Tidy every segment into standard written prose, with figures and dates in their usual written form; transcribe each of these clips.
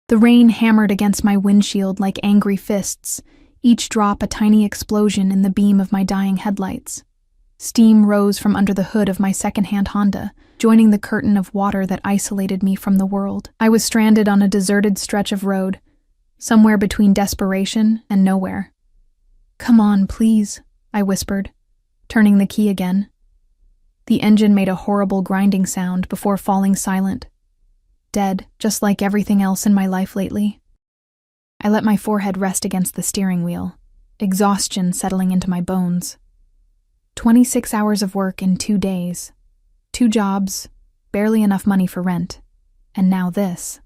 The rain hammered against my windshield like angry fists, each drop a tiny explosion in the beam of my dying headlights. Steam rose from under the hood of my second-hand Honda, joining the curtain of water that isolated me from the world. I was stranded on a deserted stretch of road, somewhere between desperation and nowhere. "Come on, please," I whispered, turning the key again. The engine made a horrible grinding sound before falling silent. Dead, just like everything else in my life lately. I let my forehead rest against the steering wheel, exhaustion settling into my bones. 26 hours of work in 2 days. 2 jobs, barely enough money for rent. And now this.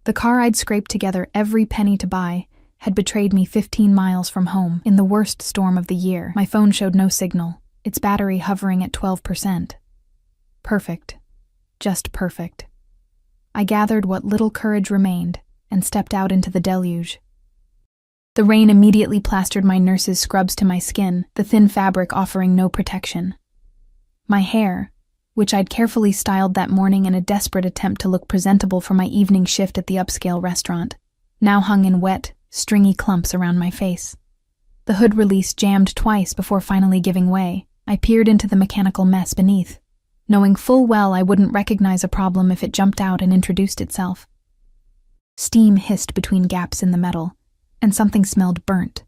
The car I'd scraped together every penny to buy had betrayed me 15 miles from home in the worst storm of the year. My phone showed no signal, its battery hovering at 12%. Perfect. Just perfect. I gathered what little courage remained and stepped out into the deluge. The rain immediately plastered my nurse's scrubs to my skin, the thin fabric offering no protection. My hair, which I'd carefully styled that morning in a desperate attempt to look presentable for my evening shift at the upscale restaurant, now hung in wet, stringy clumps around my face. The hood release jammed twice before finally giving way. I peered into the mechanical mess beneath, knowing full well I wouldn't recognize a problem if it jumped out and introduced itself. Steam hissed between gaps in the metal, and something smelled burnt.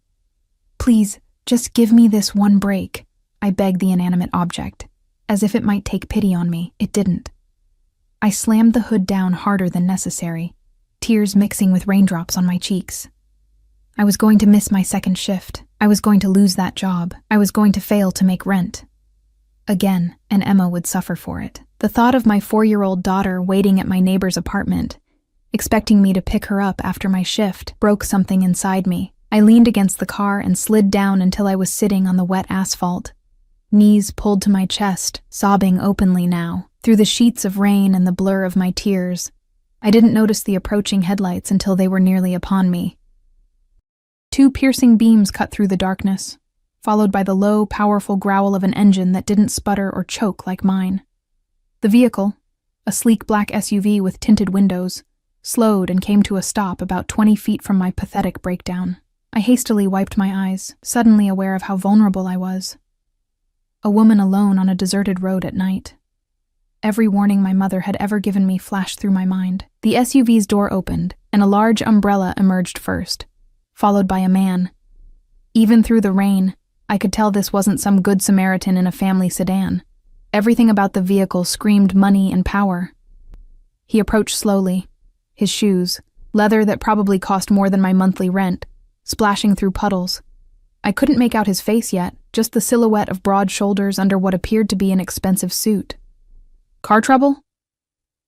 "Please, just give me this one break," I begged the inanimate object, as if it might take pity on me. It didn't. I slammed the hood down harder than necessary, tears mixing with raindrops on my cheeks. I was going to miss my second shift. I was going to lose that job. I was going to fail to make rent. Again, and Emma would suffer for it. The thought of my 4-year-old daughter waiting at my neighbor's apartment, expecting me to pick her up after my shift, broke something inside me. I leaned against the car and slid down until I was sitting on the wet asphalt, knees pulled to my chest, sobbing openly now. Through the sheets of rain and the blur of my tears, I didn't notice the approaching headlights until they were nearly upon me. 2 piercing beams cut through the darkness, followed by the low, powerful growl of an engine that didn't sputter or choke like mine. The vehicle, a sleek black SUV with tinted windows, slowed and came to a stop about 20 feet from my pathetic breakdown. I hastily wiped my eyes, suddenly aware of how vulnerable I was. A woman alone on a deserted road at night. Every warning my mother had ever given me flashed through my mind. The SUV's door opened, and a large umbrella emerged first, followed by a man. Even through the rain, I could tell this wasn't some good Samaritan in a family sedan. Everything about the vehicle screamed money and power. He approached slowly, his shoes, leather that probably cost more than my monthly rent, splashing through puddles. I couldn't make out his face yet, just the silhouette of broad shoulders under what appeared to be an expensive suit. "Car trouble?"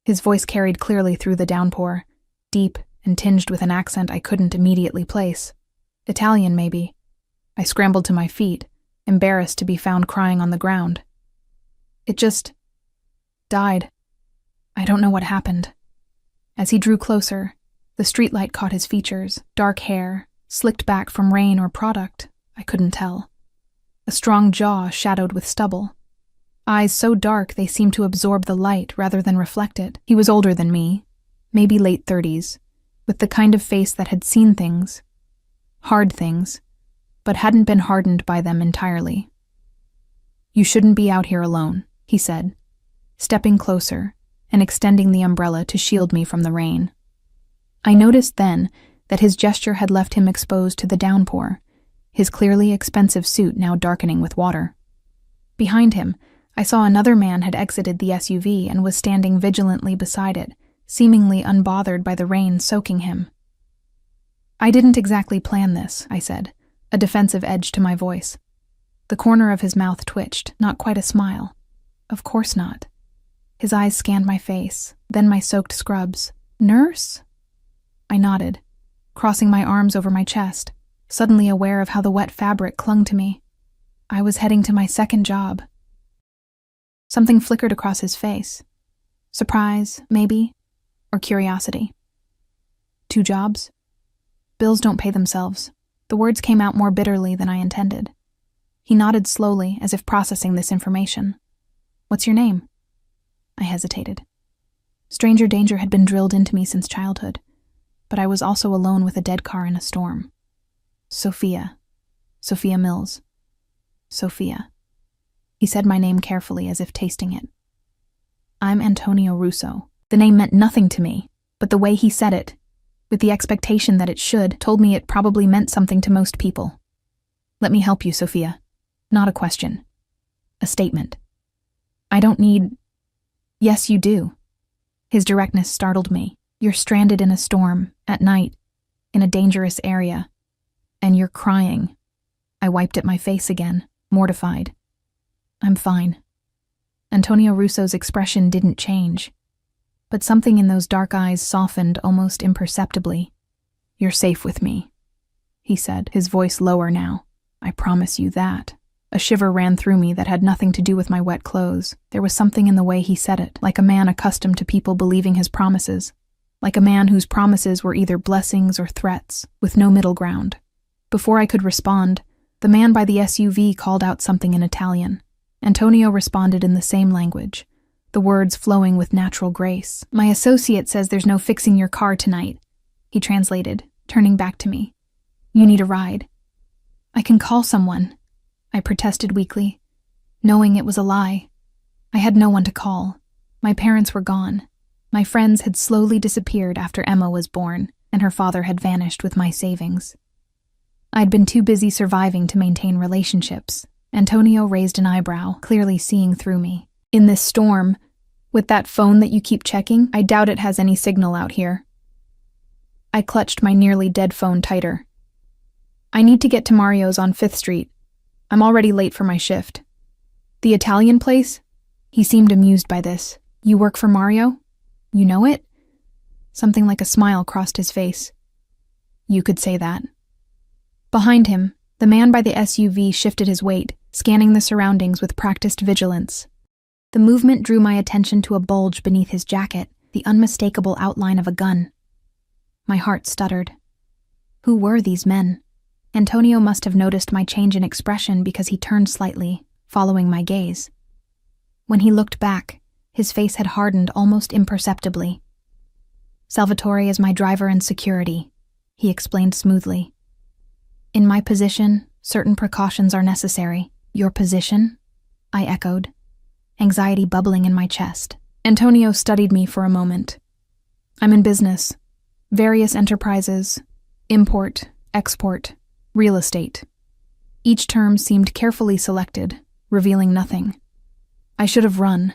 His voice carried clearly through the downpour, deep and tinged with an accent I couldn't immediately place. Italian, maybe. I scrambled to my feet, embarrassed to be found crying on the ground. "It just died. I don't know what happened." As he drew closer, the streetlight caught his features, dark hair, slicked back from rain or product, I couldn't tell. A strong jaw shadowed with stubble. Eyes so dark they seemed to absorb the light rather than reflect it. He was older than me, maybe late 30s, with the kind of face that had seen things, hard things, but hadn't been hardened by them entirely. "You shouldn't be out here alone," he said, stepping closer and extending the umbrella to shield me from the rain. I noticed then that his gesture had left him exposed to the downpour, his clearly expensive suit now darkening with water. Behind him, I saw another man had exited the SUV and was standing vigilantly beside it, seemingly unbothered by the rain soaking him. "I didn't exactly plan this," I said, a defensive edge to my voice. The corner of his mouth twitched, not quite a smile. "Of course not." His eyes scanned my face, then my soaked scrubs. "Nurse?" I nodded, crossing my arms over my chest, suddenly aware of how the wet fabric clung to me. I was heading to my second job. Something flickered across his face. Surprise, maybe, or curiosity. 2 jobs? Bills don't pay themselves. The words came out more bitterly than I intended. He nodded slowly, as if processing this information. "What's your name?" I hesitated. Stranger danger had been drilled into me since childhood. but I was also alone with a dead car in a storm. Sophia. Sophia Mills. Sophia. He said my name carefully as if tasting it. I'm Antonio Russo. The name meant nothing to me, but the way he said it, with the expectation that it should, told me it probably meant something to most people. Let me help you, Sophia. Not a question. A statement. I don't need... Yes, you do. His directness startled me. You're stranded in a storm, at night, in a dangerous area, and you're crying. I wiped at my face again, mortified. I'm fine. Antonio Russo's expression didn't change, but something in those dark eyes softened almost imperceptibly. You're safe with me, he said, his voice lower now. I promise you that. A shiver ran through me that had nothing to do with my wet clothes. There was something in the way he said it, like a man accustomed to people believing his promises, like a man whose promises were either blessings or threats, with no middle ground. Before I could respond, the man by the SUV called out something in Italian. Antonio responded in the same language, the words flowing with natural grace. My associate says there's no fixing your car tonight, he translated, turning back to me. You need a ride. I can call someone, I protested weakly, knowing it was a lie. I had no one to call. My parents were gone. My friends had slowly disappeared after Emma was born, and her father had vanished with my savings. I'd been too busy surviving to maintain relationships. Antonio raised an eyebrow, clearly seeing through me. In this storm, with that phone that you keep checking, I doubt it has any signal out here. I clutched my nearly dead phone tighter. I need to get to Mario's on 5th Street. I'm already late for my shift. The Italian place? He seemed amused by this. You work for Mario? You know it? Something like a smile crossed his face. You could say that. Behind him, the man by the SUV shifted his weight, scanning the surroundings with practiced vigilance. The movement drew my attention to a bulge beneath his jacket, the unmistakable outline of a gun. My heart stuttered. Who were these men? Antonio must have noticed my change in expression because he turned slightly, following my gaze. When he looked back, his face had hardened almost imperceptibly. Salvatore is my driver and security, he explained smoothly. In my position, certain precautions are necessary. Your position? I echoed, anxiety bubbling in my chest. Antonio studied me for a moment. I'm in business. Various enterprises. Import, export, real estate. Each term seemed carefully selected, revealing nothing. I should have run.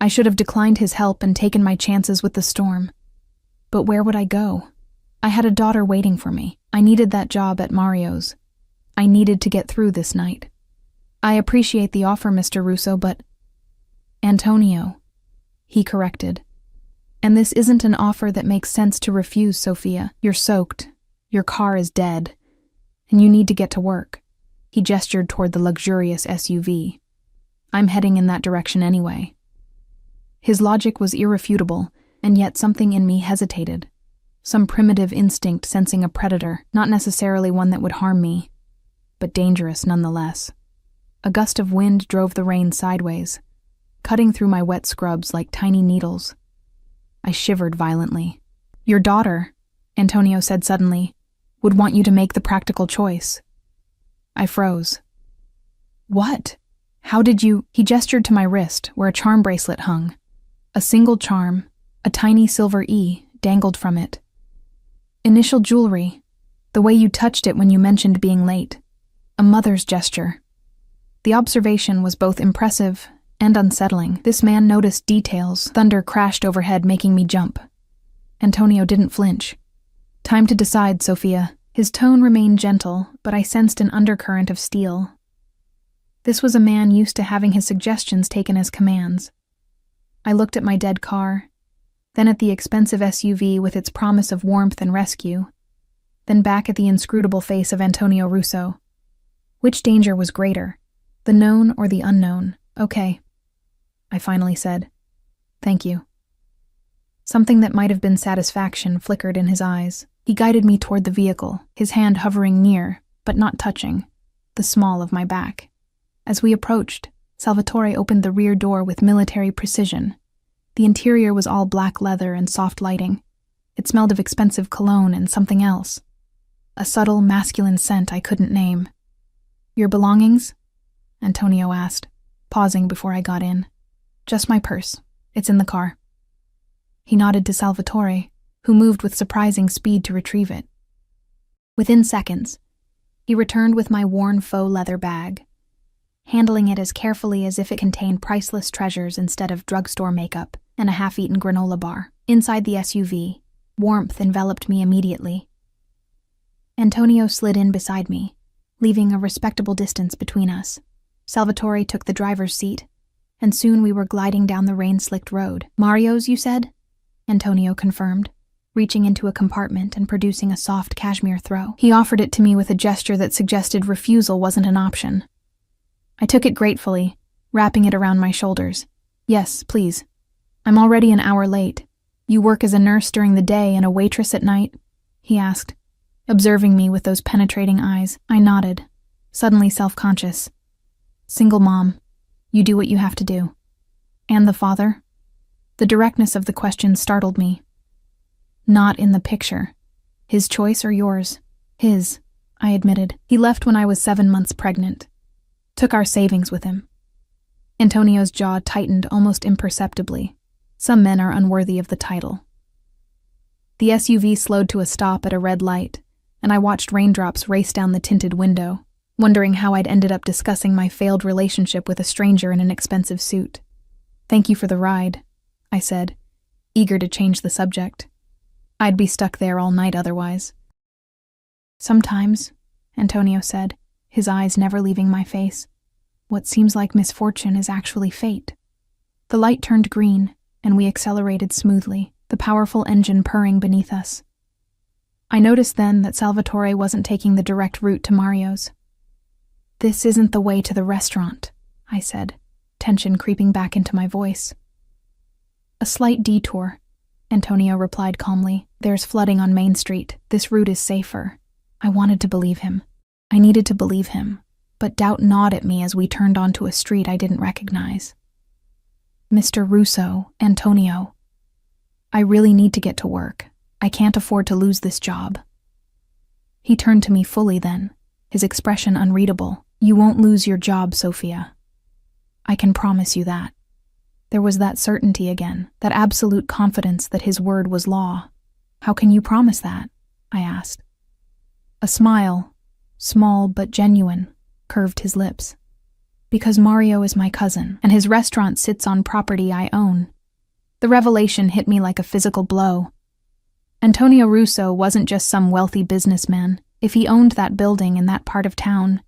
I should have declined his help and taken my chances with the storm. But where would I go? I had a daughter waiting for me. I needed that job at Mario's. I needed to get through this night. I appreciate the offer, Mr. Russo, but... Antonio, he corrected. And this isn't an offer that makes sense to refuse, Sophia. You're soaked. Your car is dead. And you need to get to work. He gestured toward the luxurious SUV. I'm heading in that direction anyway. His logic was irrefutable, and yet something in me hesitated. Some primitive instinct sensing a predator, not necessarily one that would harm me, but dangerous nonetheless. A gust of wind drove the rain sideways, cutting through my wet scrubs like tiny needles. I shivered violently. Your daughter, Antonio said suddenly, would want you to make the practical choice. I froze. What? How did you... He gestured to my wrist, where a charm bracelet hung. A single charm, a tiny silver E, dangled from it. Initial jewelry, the way you touched it when you mentioned being late. A mother's gesture. The observation was both impressive and unsettling. This man noticed details. Thunder crashed overhead, making me jump. Antonio didn't flinch. Time to decide, Sophia. His tone remained gentle, but I sensed an undercurrent of steel. This was a man used to having his suggestions taken as commands. I looked at my dead car, then at the expensive SUV with its promise of warmth and rescue, then back at the inscrutable face of Antonio Russo. Which danger was greater, the known or the unknown? Okay, I finally said. Thank you. Something that might have been satisfaction flickered in his eyes. He guided me toward the vehicle, his hand hovering near, but not touching, the small of my back. As we approached, Salvatore opened the rear door with military precision. The interior was all black leather and soft lighting, It smelled of expensive cologne and something else. A subtle, masculine scent I couldn't name. "Your belongings?" Antonio asked, pausing before I got in. "Just my purse. It's in the car." He nodded to Salvatore, who moved with surprising speed to retrieve it. Within seconds, he returned with my worn faux leather bag, handling it as carefully as if it contained priceless treasures instead of drugstore makeup and a half-eaten granola bar. Inside the SUV, warmth enveloped me immediately. Antonio slid in beside me, leaving a respectable distance between us. Salvatore took the driver's seat, and soon we were gliding down the rain-slicked road. "Mario's, you said?" Antonio confirmed, reaching into a compartment and producing a soft cashmere throw. He offered it to me with a gesture that suggested refusal wasn't an option. I took it gratefully, wrapping it around my shoulders. "Yes, please. I'm already an hour late. You work as a nurse during the day and a waitress at night?" he asked, observing me with those penetrating eyes. I nodded, suddenly self-conscious. "Single mom. You do what you have to do." "And the father?" The directness of the question startled me. "Not in the picture. His choice or yours?" "His," I admitted. "He left when I was 7 months pregnant. Took our savings with him." Antonio's jaw tightened almost imperceptibly. Some men are unworthy of the title. The SUV slowed to a stop at a red light, and I watched raindrops race down the tinted window, wondering how I'd ended up discussing my failed relationship with a stranger in an expensive suit. "Thank you for the ride," I said, eager to change the subject. I'd be stuck there all night otherwise. "Sometimes," Antonio said, his eyes never leaving my face, "what seems like misfortune is actually fate." The light turned green, and we accelerated smoothly, the powerful engine purring beneath us. I noticed then that Salvatore wasn't taking the direct route to Mario's. "This isn't the way to the restaurant," I said, tension creeping back into my voice. "A slight detour," Antonio replied calmly. "There's flooding on Main Street. This route is safer." I wanted to believe him. I needed to believe him, but doubt gnawed at me as we turned onto a street I didn't recognize. "Mr. Russo, Antonio, I really need to get to work. I can't afford to lose this job." He turned to me fully then, his expression unreadable. "You won't lose your job, Sophia. I can promise you that." There was that certainty again, that absolute confidence that his word was law. "How can you promise that?" I asked. A smile, small but genuine, curved his lips. "Because Mario is my cousin, and his restaurant sits on property I own." The revelation hit me like a physical blow. Antonio Russo wasn't just some wealthy businessman. If he owned that building in that part of town,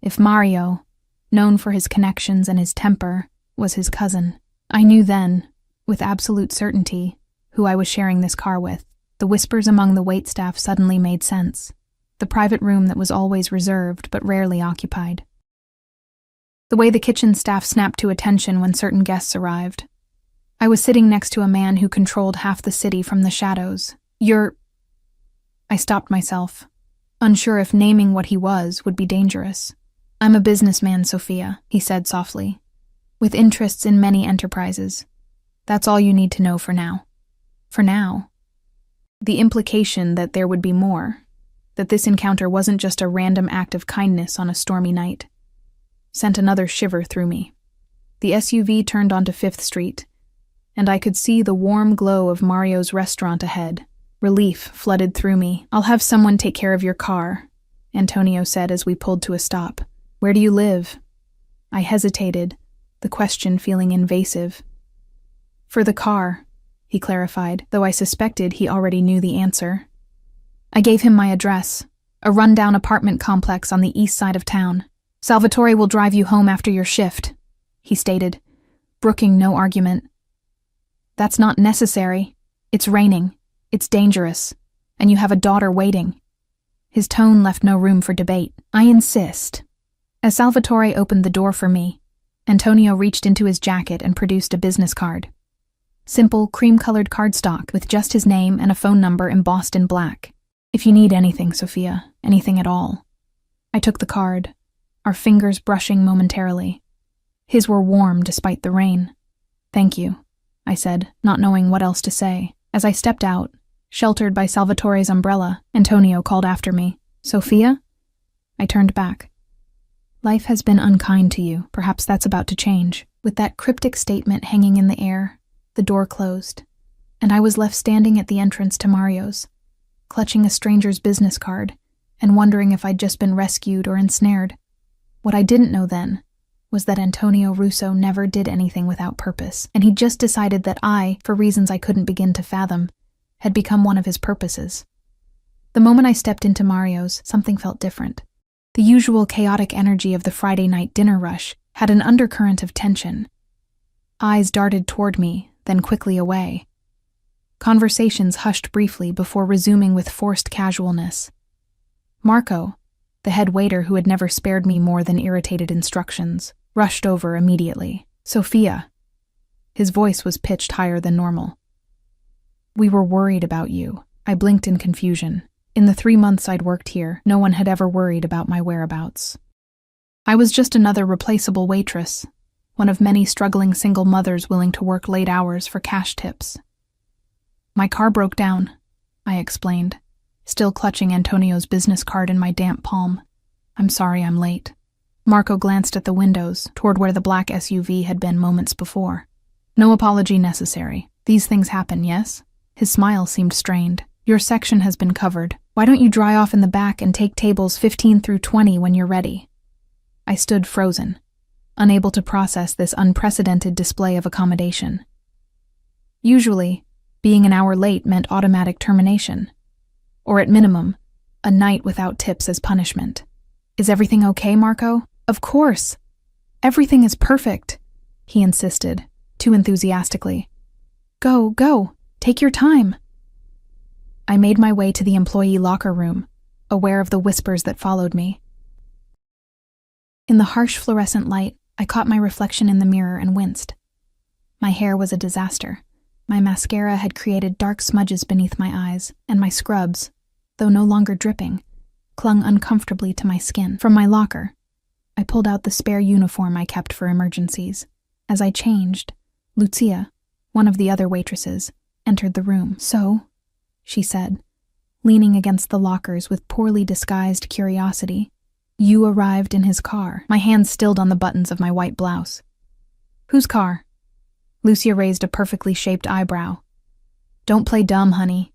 if Mario, known for his connections and his temper, was his cousin, I knew then, with absolute certainty, who I was sharing this car with. The whispers among the waitstaff suddenly made sense. The private room that was always reserved but rarely occupied. The way the kitchen staff snapped to attention when certain guests arrived. I was sitting next to a man who controlled half the city from the shadows. I stopped myself, unsure if naming what he was would be dangerous. "I'm a businessman, Sophia," he said softly, "with interests in many enterprises. That's all you need to know for now." For now? The implication that there would be more, that this encounter wasn't just a random act of kindness on a stormy night, sent another shiver through me. The SUV turned onto 5th Street, and I could see the warm glow of Mario's restaurant ahead. Relief flooded through me. "I'll have someone take care of your car," Antonio said as we pulled to a stop. "Where do you live?" I hesitated, the question feeling invasive. "For the car," he clarified, though I suspected he already knew the answer. I gave him my address, a rundown apartment complex on the east side of town. "Salvatore will drive you home after your shift," he stated, brooking no argument. "That's not necessary. It's raining. It's dangerous. And you have a daughter waiting." His tone left no room for debate. "I insist." As Salvatore opened the door for me, Antonio reached into his jacket and produced a business card. Simple, cream-colored cardstock with just his name and a phone number embossed in black. "If you need anything, Sophia, anything at all." I took the card, our fingers brushing momentarily. His were warm despite the rain. "Thank you," I said, not knowing what else to say. As I stepped out, Sheltered by Salvatore's umbrella, Antonio called after me. "Sophia?" I turned back. "Life has been unkind to you. Perhaps that's about to change." With that cryptic statement hanging in the air, the door closed, and I was left standing at the entrance to Mario's, clutching a stranger's business card and wondering if I'd just been rescued or ensnared. What I didn't know then was that Antonio Russo never did anything without purpose, and he just decided that I, for reasons I couldn't begin to fathom, had become one of his purposes. The moment I stepped into Mario's, something felt different. The usual chaotic energy of the Friday night dinner rush had an undercurrent of tension. Eyes darted toward me, then quickly away. Conversations hushed briefly before resuming with forced casualness. Marco, the head waiter who had never spared me more than irritated instructions, rushed over immediately. "Sophia." His voice was pitched higher than normal. "We were worried about you." I blinked in confusion. In the 3 months I'd worked here, no one had ever worried about my whereabouts. I was just another replaceable waitress, one of many struggling single mothers willing to work late hours for cash tips. "My car broke down," I explained, still clutching Antonio's business card in my damp palm. "I'm sorry I'm late." Marco glanced at the windows, toward where the black SUV had been moments before. "No apology necessary. These things happen, yes?" His smile seemed strained. "Your section has been covered. Why don't you dry off in the back and take tables 15 through 20 when you're ready?" I stood frozen, unable to process this unprecedented display of accommodation. Usually, being an hour late meant automatic termination, or at minimum, a night without tips as punishment. "Is everything okay, Marco?" "Of course. Everything is perfect," he insisted, too enthusiastically. Go, take your time." I made my way to the employee locker room, aware of the whispers that followed me. In the harsh fluorescent light, I caught my reflection in the mirror and winced. My hair was a disaster. My mascara had created dark smudges beneath my eyes, and my scrubs, though no longer dripping, clung uncomfortably to my skin. From my locker, I pulled out the spare uniform I kept for emergencies. As I changed, Lucia, one of the other waitresses, entered the room. "So," she said, leaning against the lockers with poorly disguised curiosity, "you arrived in his car." My hands stilled on the buttons of my white blouse. "Whose car?" Lucia raised a perfectly shaped eyebrow. "Don't play dumb, honey.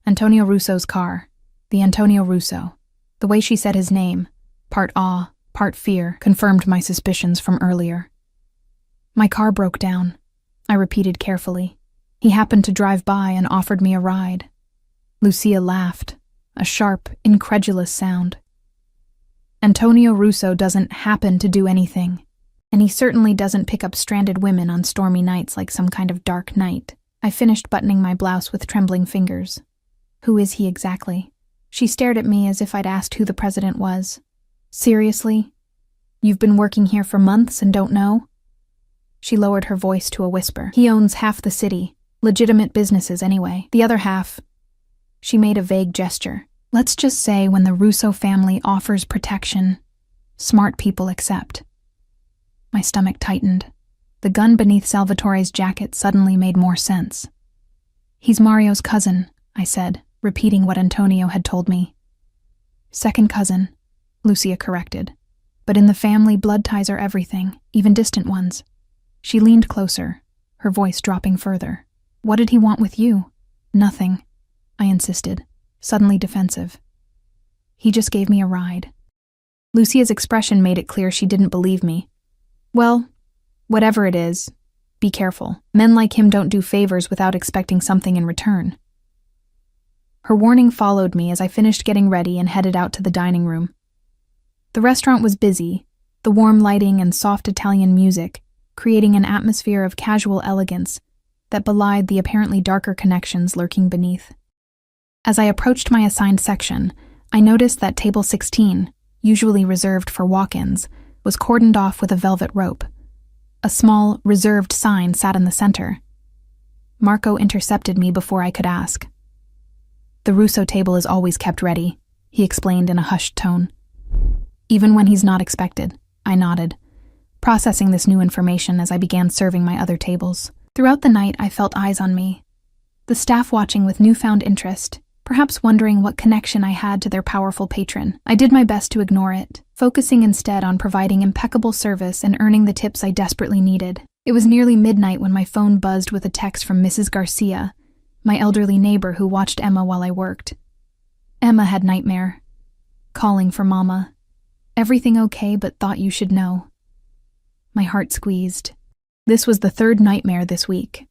Antonio Russo's car. The Antonio Russo." The way she said his name, part awe, part fear, confirmed my suspicions from earlier. "My car broke down," I repeated carefully. "He happened to drive by and offered me a ride." Lucia laughed, a sharp, incredulous sound. "Antonio Russo doesn't happen to do anything, and he certainly doesn't pick up stranded women on stormy nights like some kind of dark night." I finished buttoning my blouse with trembling fingers. "Who is he exactly?" She stared at me as if I'd asked who the president was. "Seriously? You've been working here for months and don't know?" She lowered her voice to a whisper. "He owns half the city, legitimate businesses anyway. The other half..." She made a vague gesture. "Let's just say when the Russo family offers protection, smart people accept." My stomach tightened. The gun beneath Salvatore's jacket suddenly made more sense. "He's Mario's cousin," I said, repeating what Antonio had told me. "Second cousin," Lucia corrected. "But in the family, blood ties are everything, even distant ones." She leaned closer, her voice dropping further. "What did he want with you?" "Nothing," I insisted, suddenly defensive. "He just gave me a ride." Lucia's expression made it clear she didn't believe me. "Well, whatever it is, be careful. Men like him don't do favors without expecting something in return." Her warning followed me as I finished getting ready and headed out to the dining room. The restaurant was busy, the warm lighting and soft Italian music creating an atmosphere of casual elegance that belied the apparently darker connections lurking beneath. As I approached my assigned section, I noticed that table 16, usually reserved for walk-ins, was cordoned off with a velvet rope. A small, reserved sign sat in the center. Marco intercepted me before I could ask. "The Russo table is always kept ready," he explained in a hushed tone. "Even when he's not expected," I nodded, processing this new information as I began serving my other tables. Throughout the night, I felt eyes on me. the staff watching with newfound interest, perhaps wondering what connection I had to their powerful patron. I did my best to ignore it, focusing instead on providing impeccable service and earning the tips I desperately needed. It was nearly midnight when my phone buzzed with a text from Mrs. Garcia, my elderly neighbor who watched Emma while I worked. Emma had nightmare. Calling for Mama. Everything okay, but thought you should know. My heart squeezed. This was the third nightmare this week.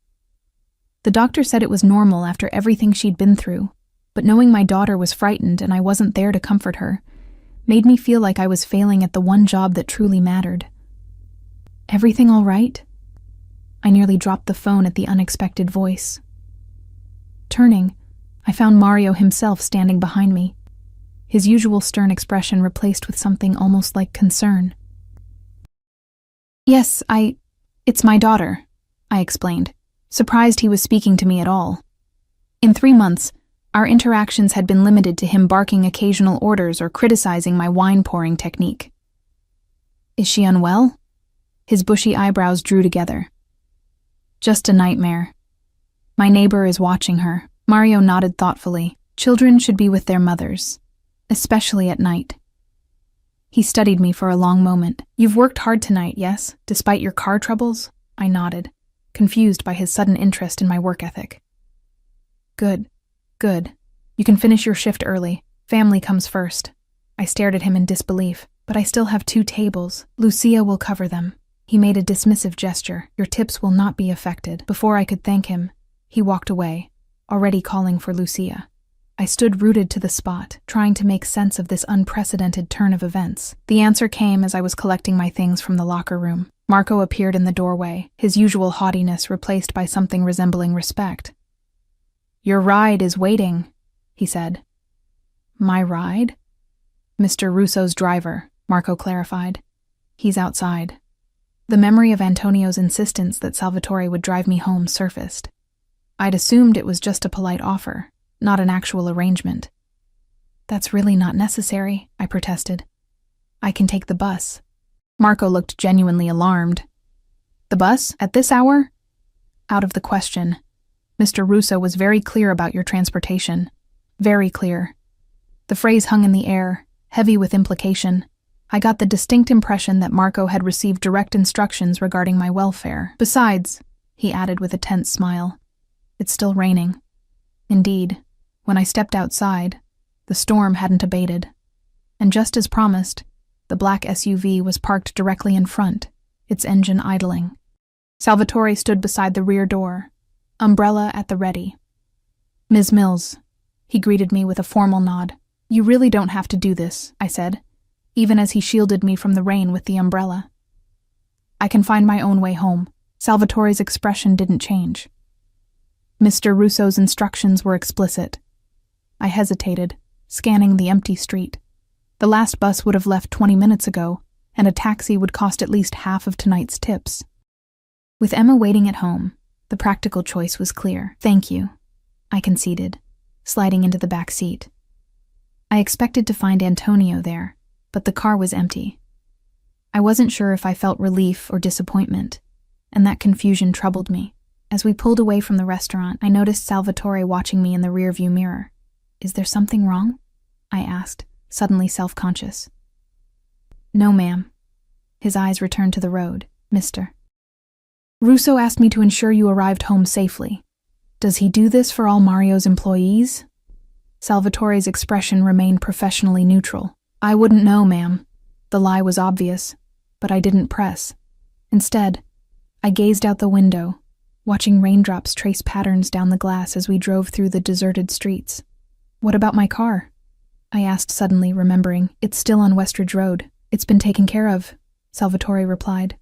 The doctor said it was normal after everything she'd been through, but knowing my daughter was frightened and I wasn't there to comfort her made me feel like I was failing at the one job that truly mattered. Everything all right? I nearly dropped the phone at the unexpected voice. Turning, I found Mario himself standing behind me, his usual stern expression replaced with something almost like concern. Yes, it's my daughter, I explained, surprised he was speaking to me at all. In 3 months, our interactions had been limited to him barking occasional orders or criticizing my wine-pouring technique. Is she unwell? His bushy eyebrows drew together. Just a nightmare. My neighbor is watching her. Mario nodded thoughtfully. Children should be with their mothers, especially at night. He studied me for a long moment. You've worked hard tonight, yes, despite your car troubles? I nodded, confused by his sudden interest in my work ethic. Good. You can finish your shift early. Family comes first. I stared at him in disbelief. But I still have 2 tables. Lucia will cover them. He made a dismissive gesture. Your tips will not be affected. Before I could thank him, he walked away, already calling for Lucia. I stood rooted to the spot, trying to make sense of this unprecedented turn of events. The answer came as I was collecting my things from the locker room. Marco appeared in the doorway, his usual haughtiness replaced by something resembling respect. Your ride is waiting, he said. My ride? Mr. Russo's driver, Marco clarified. He's outside. The memory of Antonio's insistence that Salvatore would drive me home surfaced. I'd assumed it was just a polite offer, not an actual arrangement. That's really not necessary, I protested. I can take the bus. Marco looked genuinely alarmed. The bus? At this hour? Out of the question. Mr. Russo was very clear about your transportation. Very clear. The phrase hung in the air, heavy with implication. I got the distinct impression that Marco had received direct instructions regarding my welfare. Besides, he added with a tense smile, it's still raining. Indeed, when I stepped outside, the storm hadn't abated. And just as promised, the black SUV was parked directly in front, its engine idling. Salvatore stood beside the rear door, umbrella at the ready. Ms. Mills, he greeted me with a formal nod. You really don't have to do this, I said, even as he shielded me from the rain with the umbrella. I can find my own way home. Salvatore's expression didn't change. Mr. Russo's instructions were explicit. I hesitated, scanning the empty street. The last bus would have left 20 minutes ago, and a taxi would cost at least half of tonight's tips. With Emma waiting at home, the practical choice was clear. Thank you, I conceded, sliding into the back seat. I expected to find Antonio there, but the car was empty. I wasn't sure if I felt relief or disappointment, and that confusion troubled me. As we pulled away from the restaurant, I noticed Salvatore watching me in the rearview mirror. Is there something wrong? I asked, suddenly self-conscious. No, ma'am. His eyes returned to the road. Mr. Russo asked me to ensure you arrived home safely. Does he do this for all Mario's employees? Salvatore's expression remained professionally neutral. I wouldn't know, ma'am. The lie was obvious, but I didn't press. Instead, I gazed out the window, watching raindrops trace patterns down the glass as we drove through the deserted streets. What about my car? I asked suddenly, remembering. It's still on Westridge Road. It's been taken care of, Salvatore replied.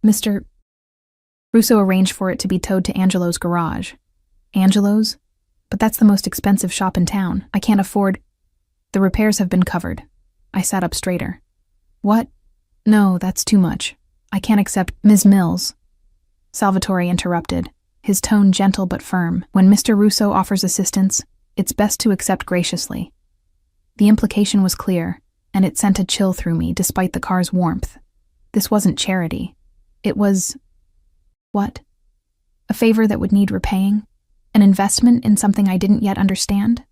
Mr. Russo arranged for it to be towed to Angelo's garage. Angelo's? But that's the most expensive shop in town. I can't afford... The repairs have been covered. I sat up straighter. What? No, that's too much. I can't accept Ms. Mills. Salvatore interrupted, his tone gentle but firm. When Mr. Russo offers assistance, it's best to accept graciously. The implication was clear, and it sent a chill through me despite the car's warmth. This wasn't charity. It was... What? A favor that would need repaying? An investment in something I didn't yet understand?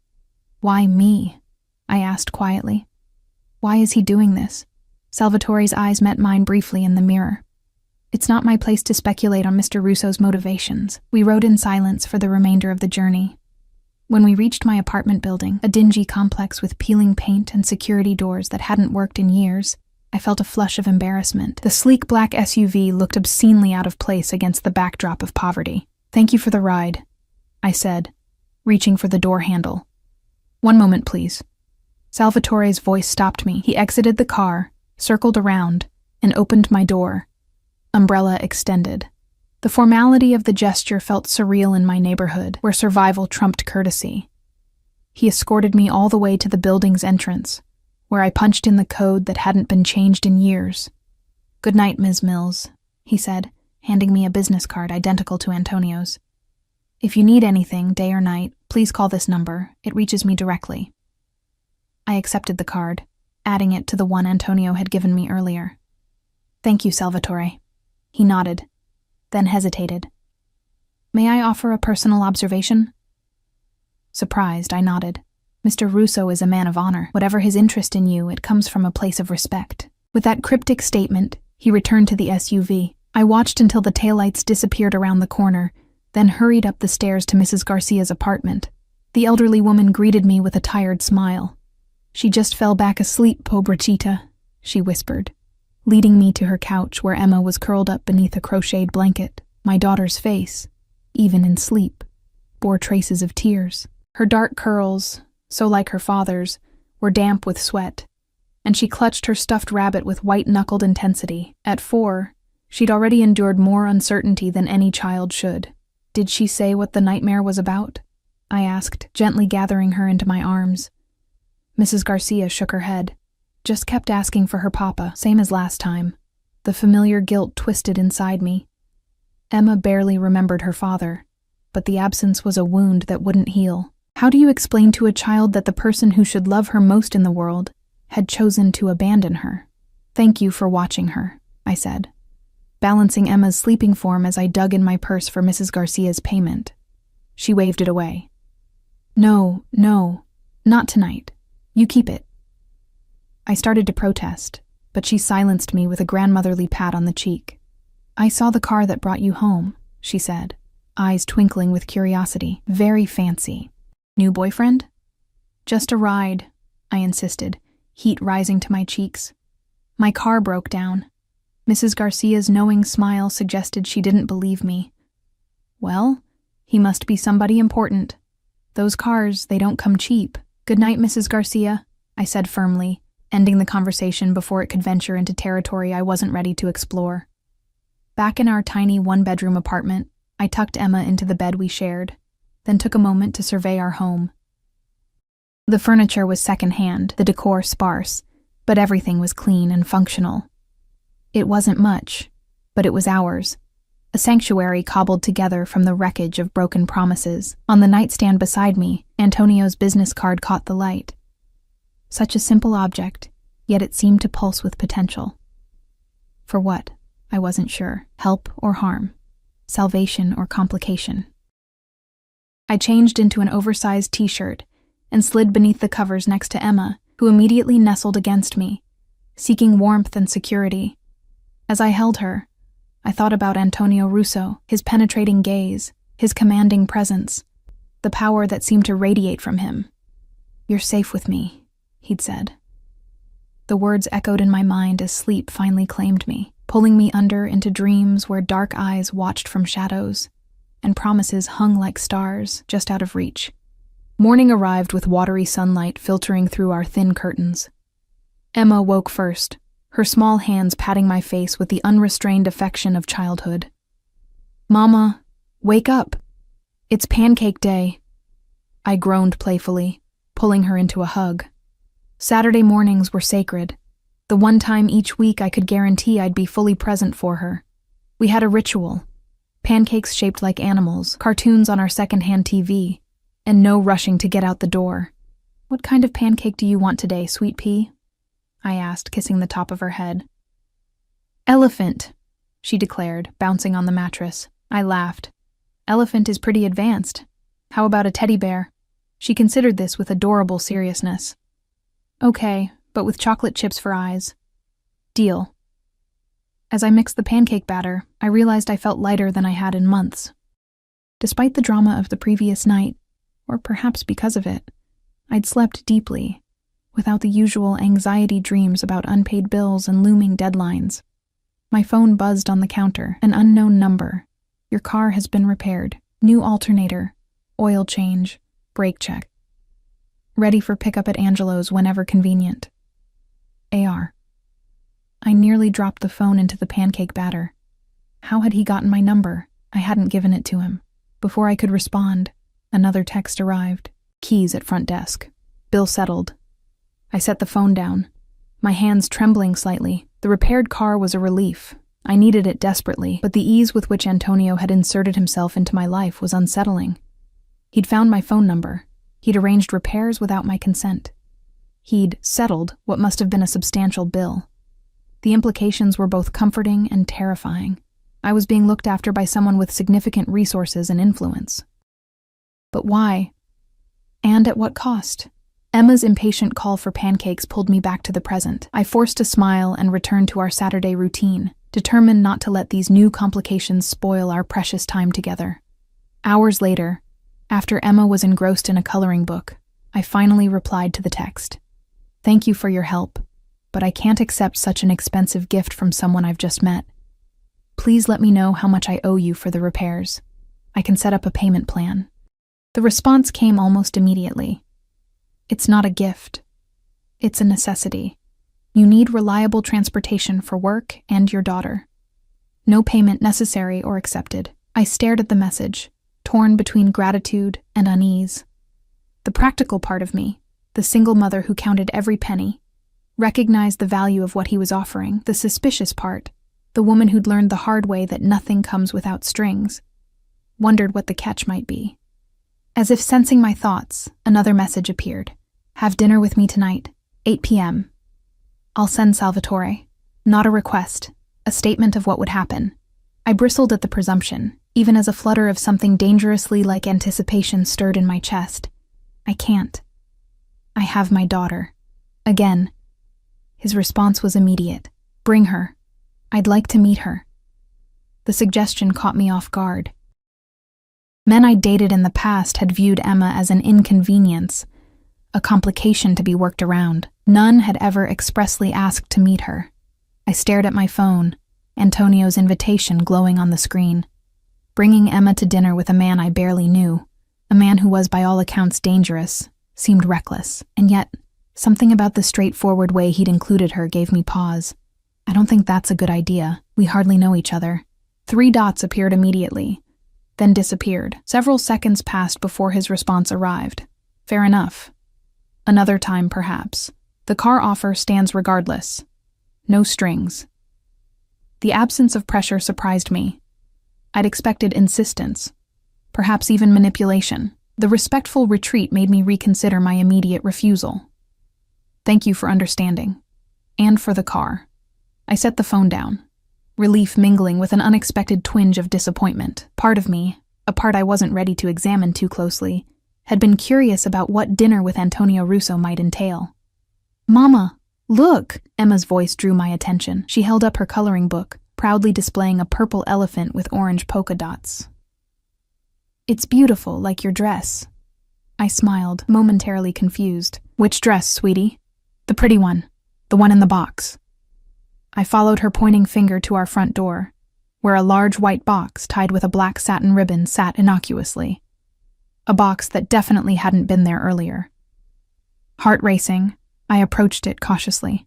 Why me? I asked quietly. Why is he doing this? Salvatore's eyes met mine briefly in the mirror. It's not my place to speculate on Mr. Russo's motivations. We rode in silence for the remainder of the journey. When we reached my apartment building, a dingy complex with peeling paint and security doors that hadn't worked in years, I felt a flush of embarrassment. The sleek black SUV looked obscenely out of place against the backdrop of poverty. Thank you for the ride, I said, reaching for the door handle. One moment, please. Salvatore's voice stopped me. He exited the car, circled around, and opened my door. Umbrella extended. The formality of the gesture felt surreal in my neighborhood, where survival trumped courtesy. He escorted me all the way to the building's entrance, where I punched in the code that hadn't been changed in years. Good night, Ms. Mills, he said, handing me a business card identical to Antonio's. If you need anything, day or night, please call this number. It reaches me directly. I accepted the card, adding it to the one Antonio had given me earlier. Thank you, Salvatore. He nodded, then hesitated. May I offer a personal observation? Surprised, I nodded. Mr. Russo is a man of honor. Whatever his interest in you, it comes from a place of respect. With that cryptic statement, he returned to the SUV. I watched until the taillights disappeared around the corner, then hurried up the stairs to Mrs. Garcia's apartment. The elderly woman greeted me with a tired smile. She just fell back asleep, pobrecita, she whispered, leading me to her couch where Emma was curled up beneath a crocheted blanket. My daughter's face, even in sleep, bore traces of tears. Her dark curls, so like her father's, were damp with sweat, and she clutched her stuffed rabbit with white-knuckled intensity. At 4, she'd already endured more uncertainty than any child should. Did she say what the nightmare was about? I asked, gently gathering her into my arms. Mrs. Garcia shook her head. Just kept asking for her papa, same as last time. The familiar guilt twisted inside me. Emma barely remembered her father, but the absence was a wound that wouldn't heal. How do you explain to a child that the person who should love her most in the world had chosen to abandon her? Thank you for watching her, I said, balancing Emma's sleeping form as I dug in my purse for Mrs. Garcia's payment. She waved it away. No, not tonight. You keep it. I started to protest, but she silenced me with a grandmotherly pat on the cheek. I saw the car that brought you home, she said, eyes twinkling with curiosity. Very fancy. New boyfriend? Just a ride, I insisted, heat rising to my cheeks. My car broke down. Mrs. Garcia's knowing smile suggested she didn't believe me. Well, he must be somebody important. Those cars, they don't come cheap. Good night, Mrs. Garcia, I said firmly, ending the conversation before it could venture into territory I wasn't ready to explore. Back in our tiny one-bedroom apartment, I tucked Emma into the bed we shared, then took a moment to survey our home. The furniture was secondhand, the decor sparse, but everything was clean and functional. It wasn't much, but it was ours, a sanctuary cobbled together from the wreckage of broken promises. On the nightstand beside me, Antonio's business card caught the light. Such a simple object, yet it seemed to pulse with potential. For what? I wasn't sure. Help or harm? Salvation or complication? I changed into an oversized t-shirt and slid beneath the covers next to Emma, who immediately nestled against me, seeking warmth and security. As I held her, I thought about Antonio Russo, his penetrating gaze, his commanding presence, the power that seemed to radiate from him. You're safe with me, he'd said. The words echoed in my mind as sleep finally claimed me, pulling me under into dreams where dark eyes watched from shadows, and promises hung like stars just out of reach. Morning arrived with watery sunlight filtering through our thin curtains. Emma woke first, her small hands patting my face with the unrestrained affection of childhood. Mama, wake up. It's pancake day. I groaned playfully, pulling her into a hug. Saturday mornings were sacred, the one time each week I could guarantee I'd be fully present for her. We had a ritual, pancakes shaped like animals, cartoons on our secondhand TV, and no rushing to get out the door. What kind of pancake do you want today, sweet pea? I asked, kissing the top of her head. Elephant, she declared, bouncing on the mattress. I laughed. Elephant is pretty advanced. How about a teddy bear? She considered this with adorable seriousness. Okay, but with chocolate chips for eyes. Deal. As I mixed the pancake batter, I realized I felt lighter than I had in months. Despite the drama of the previous night, or perhaps because of it, I'd slept deeply, without the usual anxiety dreams about unpaid bills and looming deadlines. My phone buzzed on the counter, an unknown number. Your car has been repaired. New alternator, oil change, brake check. Ready for pickup at Angelo's whenever convenient. AR. I nearly dropped the phone into the pancake batter. How had he gotten my number? I hadn't given it to him. Before I could respond, another text arrived. Keys at front desk. Bill settled. I set the phone down, my hands trembling slightly. The repaired car was a relief. I needed it desperately, but the ease with which Antonio had inserted himself into my life was unsettling. He'd found my phone number. He'd arranged repairs without my consent. He'd settled what must have been a substantial bill. The implications were both comforting and terrifying. I was being looked after by someone with significant resources and influence. But why? And at what cost? Emma's impatient call for pancakes pulled me back to the present. I forced a smile and returned to our Saturday routine, determined not to let these new complications spoil our precious time together. Hours later, after Emma was engrossed in a coloring book, I finally replied to the text. Thank you for your help, but I can't accept such an expensive gift from someone I've just met. Please let me know how much I owe you for the repairs. I can set up a payment plan. The response came almost immediately. It's not a gift. It's a necessity. You need reliable transportation for work and your daughter. No payment necessary or accepted. I stared at the message, torn between gratitude and unease. The practical part of me, the single mother who counted every penny, recognized the value of what he was offering. The suspicious part, the woman who'd learned the hard way that nothing comes without strings, wondered what the catch might be. As if sensing my thoughts, another message appeared. Have dinner with me tonight, 8 p.m. I'll send Salvatore. Not a request, a statement of what would happen. I bristled at the presumption, even as a flutter of something dangerously like anticipation stirred in my chest. I can't. I have my daughter. Again. His response was immediate. Bring her. I'd like to meet her. The suggestion caught me off guard. Men I'd dated in the past had viewed Emma as an inconvenience, a complication to be worked around. None had ever expressly asked to meet her. I stared at my phone, Antonio's invitation glowing on the screen. Bringing Emma to dinner with a man I barely knew, a man who was by all accounts dangerous, seemed reckless, and yet something about the straightforward way he'd included her gave me pause. I don't think that's a good idea. We hardly know each other. 3 dots appeared immediately, then disappeared. Several seconds passed before his response arrived. Fair enough. Another time, perhaps. The car offer stands regardless. No strings. The absence of pressure surprised me. I'd expected insistence, perhaps even manipulation. The respectful retreat made me reconsider my immediate refusal. Thank you for understanding. And for the car. I set the phone down, relief mingling with an unexpected twinge of disappointment. Part of me, a part I wasn't ready to examine too closely, had been curious about what dinner with Antonio Russo might entail. Mama, look! Emma's voice drew my attention. She held up her coloring book, proudly displaying a purple elephant with orange polka dots. It's beautiful, like your dress. I smiled, momentarily confused. Which dress, sweetie? The pretty one. The one in the box. I followed her pointing finger to our front door, where a large white box tied with a black satin ribbon sat innocuously. A box that definitely hadn't been there earlier. Heart racing, I approached it cautiously.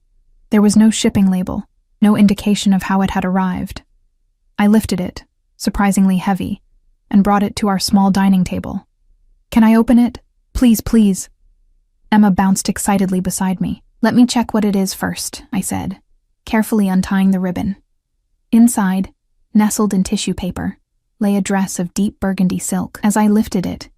There was no shipping label, no indication of how it had arrived. I lifted it, surprisingly heavy, and brought it to our small dining table. Can I open it? Please, please. Emma bounced excitedly beside me. Let me check what it is first, I said, carefully untying the ribbon. Inside, nestled in tissue paper, lay a dress of deep burgundy silk. As I lifted it,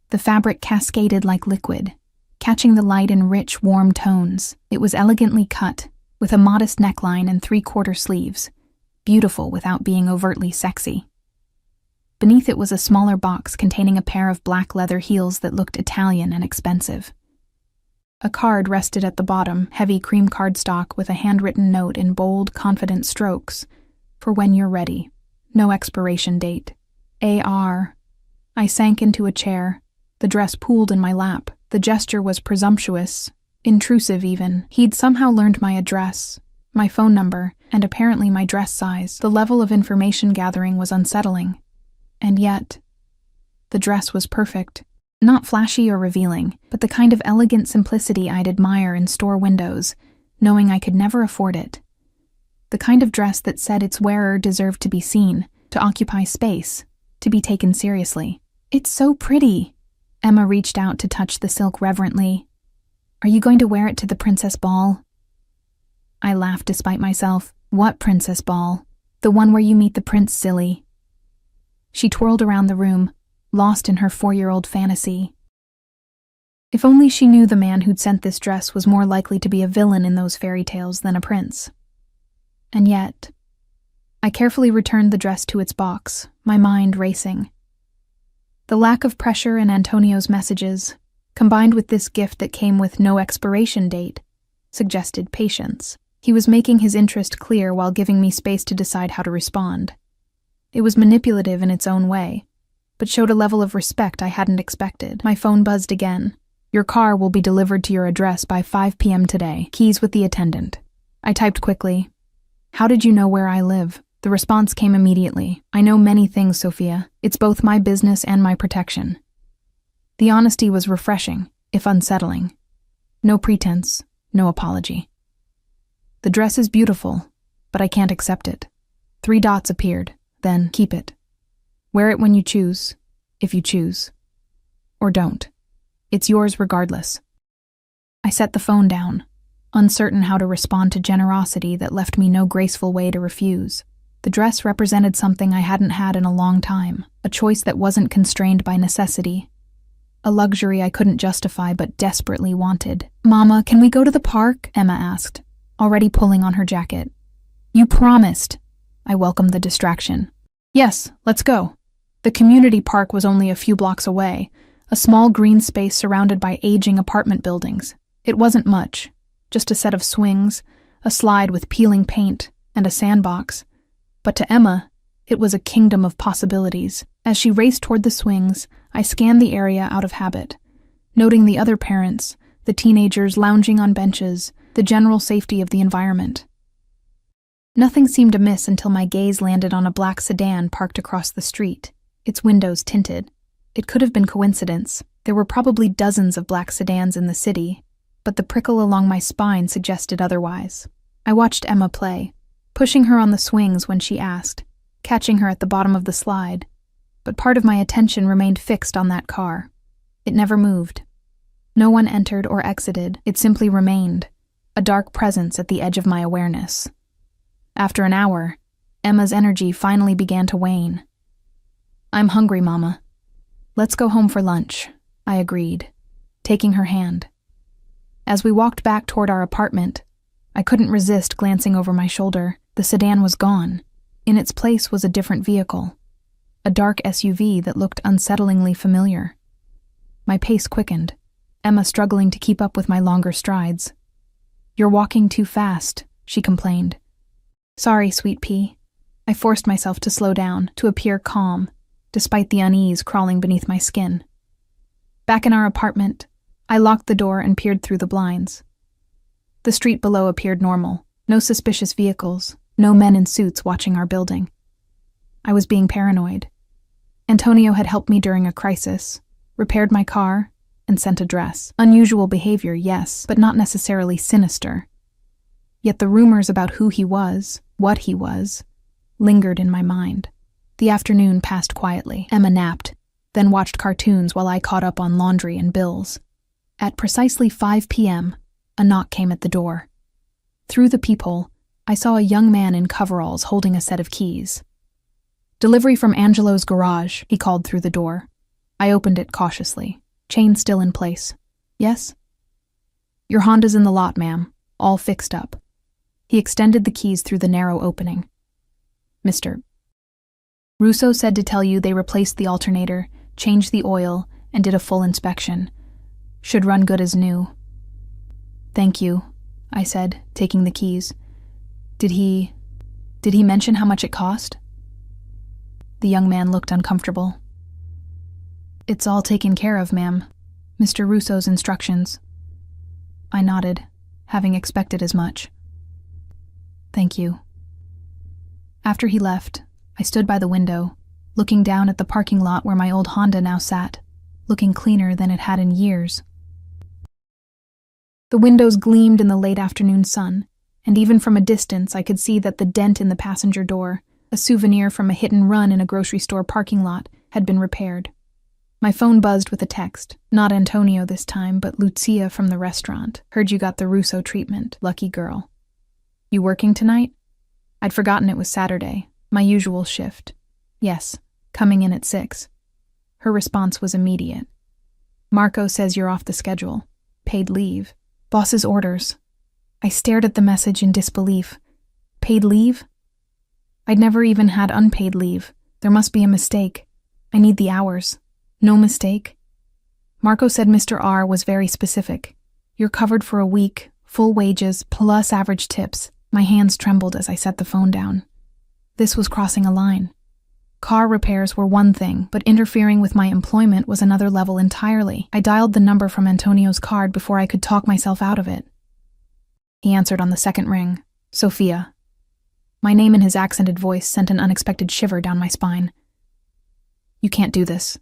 the fabric cascaded like liquid, catching the light in rich, warm tones. It was elegantly cut, with a modest neckline and 3/4 sleeves, beautiful without being overtly sexy. Beneath it was a smaller box containing a pair of black leather heels that looked Italian and expensive. A card rested at the bottom, heavy cream cardstock with a handwritten note in bold, confident strokes. For when you're ready. No expiration date. A.R. I sank into a chair. The dress pooled in my lap. The gesture was presumptuous, intrusive even. He'd somehow learned my address, my phone number, and apparently my dress size. The level of information gathering was unsettling. And yet, the dress was perfect. Not flashy or revealing, but the kind of elegant simplicity I'd admire in store windows, knowing I could never afford it. The kind of dress that said its wearer deserved to be seen, to occupy space, to be taken seriously. "It's so pretty." Emma reached out to touch the silk reverently. "Are you going to wear it to the princess ball?" I laughed despite myself. "What princess ball? The one where you meet the prince, silly." She twirled around the room, lost in her 4-year-old fantasy. If only she knew the man who'd sent this dress was more likely to be a villain in those fairy tales than a prince. And yet, I carefully returned the dress to its box, my mind racing. The lack of pressure in Antonio's messages, combined with this gift that came with no expiration date, suggested patience. He was making his interest clear while giving me space to decide how to respond. It was manipulative in its own way, but showed a level of respect I hadn't expected. My phone buzzed again. "Your car will be delivered to your address by 5 p.m. today. Keys with the attendant." I typed quickly. "How did you know where I live?" The response came immediately. "I know many things, Sophia. It's both my business and my protection." The honesty was refreshing, if unsettling. No pretense, no apology. "The dress is beautiful, but I can't accept it." 3 dots appeared, then "keep it. Wear it when you choose, if you choose. Or don't. It's yours regardless." I set the phone down, uncertain how to respond to generosity that left me no graceful way to refuse. The dress represented something I hadn't had in a long time, a choice that wasn't constrained by necessity, a luxury I couldn't justify but desperately wanted. "Mama, can we go to the park?" Emma asked, already pulling on her jacket. "You promised." I welcomed the distraction. "Yes, let's go." The community park was only a few blocks away, a small green space surrounded by aging apartment buildings. It wasn't much, just a set of swings, a slide with peeling paint, and a sandbox. But to Emma, it was a kingdom of possibilities. As she raced toward the swings, I scanned the area out of habit, noting the other parents, the teenagers lounging on benches, the general safety of the environment. Nothing seemed amiss until my gaze landed on a black sedan parked across the street, its windows tinted. It could have been coincidence. There were probably dozens of black sedans in the city, but the prickle along my spine suggested otherwise. I watched Emma play, pushing her on the swings when she asked, catching her at the bottom of the slide, but part of my attention remained fixed on that car. It never moved. No one entered or exited. It simply remained, a dark presence at the edge of my awareness. After an hour, Emma's energy finally began to wane. "I'm hungry, Mama. Let's go home for lunch," I agreed, taking her hand. As we walked back toward our apartment, I couldn't resist glancing over my shoulder. The sedan was gone. In its place was a different vehicle, a dark SUV that looked unsettlingly familiar. My pace quickened, Emma struggling to keep up with my longer strides. "You're walking too fast," she complained. "Sorry, sweet pea." I forced myself to slow down, to appear calm, despite the unease crawling beneath my skin. Back in our apartment, I locked the door and peered through the blinds. The street below appeared normal. No suspicious vehicles, no men in suits watching our building. I was being paranoid. Antonio had helped me during a crisis, repaired my car, and sent a dress. Unusual behavior, yes, but not necessarily sinister. Yet the rumors about who he was, what he was, lingered in my mind. The afternoon passed quietly. Emma napped, then watched cartoons while I caught up on laundry and bills. At precisely 5 p.m., a knock came at the door. Through the peephole, I saw a young man in coveralls holding a set of keys. "Delivery from Angelo's garage," he called through the door. I opened it cautiously, chain still in place. "Yes?" "Your Honda's in the lot, ma'am, all fixed up." He extended the keys through the narrow opening. "Mr. Russo said to tell you they replaced the alternator, changed the oil, and did a full inspection. Should run good as new. Thank you, I said, taking the keys. Did he mention how much it cost? The young man looked uncomfortable. It's all taken care of, ma'am. Mr. Russo's instructions. I nodded, having expected as much. Thank you. After he left, I stood by the window, looking down at the parking lot where my old Honda now sat, looking cleaner than it had in years. The windows gleamed in the late afternoon sun, and even from a distance I could see that the dent in the passenger door, a souvenir from a hit-and-run in a grocery store parking lot, had been repaired. My phone buzzed with a text. Not Antonio this time, but Lucia from the restaurant. Heard you got the Russo treatment. Lucky girl. You working tonight? I'd forgotten it was Saturday. My usual shift. Yes, coming in at 6. Her response was immediate. Marco says you're off the schedule. Paid leave. Boss's orders. I stared at the message in disbelief. Paid leave? I'd never even had unpaid leave. There must be a mistake. I need the hours. No mistake. Marco said Mr. R was very specific. You're covered for a week, full wages, plus average tips. My hands trembled as I set the phone down. This was crossing a line. Car repairs were one thing, but interfering with my employment was another level entirely. I dialed the number from Antonio's card before I could talk myself out of it. He answered on the second ring. Sophia. My name in his accented voice sent an unexpected shiver down my spine. You can't do this,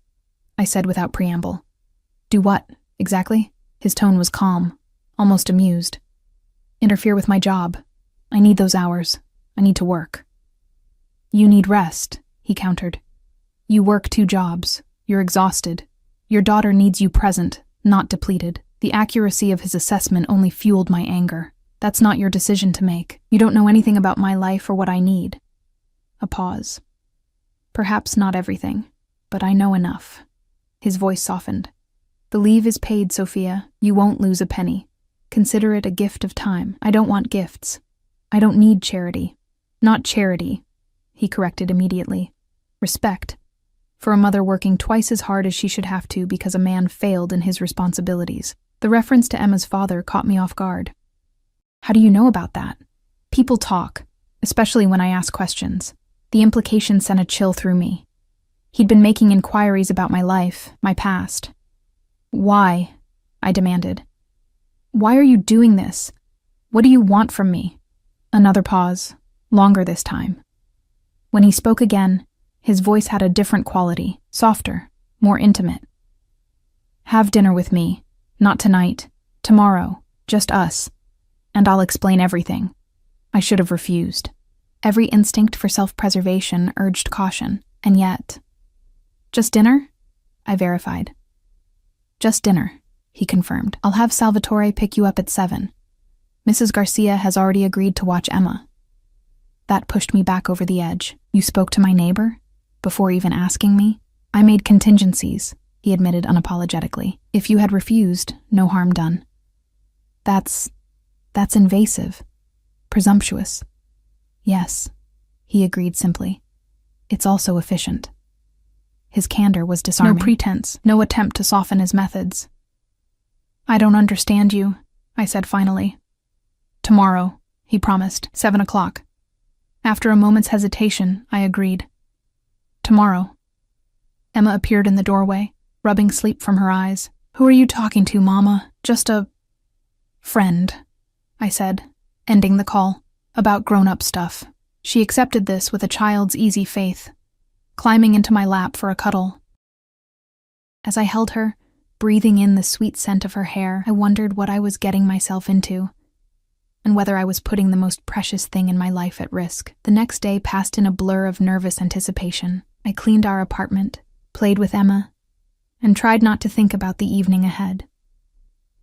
I said without preamble. Do what, exactly? His tone was calm, almost amused. Interfere with my job. I need those hours. I need to work. You need rest, he countered. You work 2 jobs. You're exhausted. Your daughter needs you present, not depleted. The accuracy of his assessment only fueled my anger. That's not your decision to make. You don't know anything about my life or what I need. A pause. Perhaps not everything, but I know enough. His voice softened. The leave is paid, Sophia. You won't lose a penny. Consider it a gift of time. I don't want gifts. I don't need charity. Not charity, he corrected immediately. Respect. For a mother working twice as hard as she should have to because a man failed in his responsibilities. The reference to Emma's father caught me off guard. How do you know about that? People talk, especially when I ask questions. The implication sent a chill through me. He'd been making inquiries about my life, my past. Why? I demanded. Why are you doing this? What do you want from me? Another pause, longer this time. When he spoke again, his voice had a different quality, softer, more intimate. Have dinner with me. Not tonight. Tomorrow. Just us. And I'll explain everything. I should have refused. Every instinct for self-preservation urged caution, and yet... Just dinner? I verified. Just dinner, he confirmed. I'll have Salvatore pick you up at 7. Mrs. Garcia has already agreed to watch Emma. That pushed me back over the edge. You spoke to my neighbor? Before even asking me? I made contingencies, he admitted unapologetically. If you had refused, no harm done. That's invasive. Presumptuous. Yes, he agreed simply. It's also efficient. His candor was disarming. No pretense, no attempt to soften his methods. I don't understand you, I said finally. Tomorrow, he promised, 7 o'clock. After a moment's hesitation, I agreed. Tomorrow. Emma appeared in the doorway, rubbing sleep from her eyes. Who are you talking to, Mama? Just a... friend, I said, ending the call. About grown-up stuff. She accepted this with a child's easy faith, climbing into my lap for a cuddle. As I held her, breathing in the sweet scent of her hair, I wondered what I was getting myself into, and whether I was putting the most precious thing in my life at risk. The next day passed in a blur of nervous anticipation. I cleaned our apartment, played with Emma, and tried not to think about the evening ahead.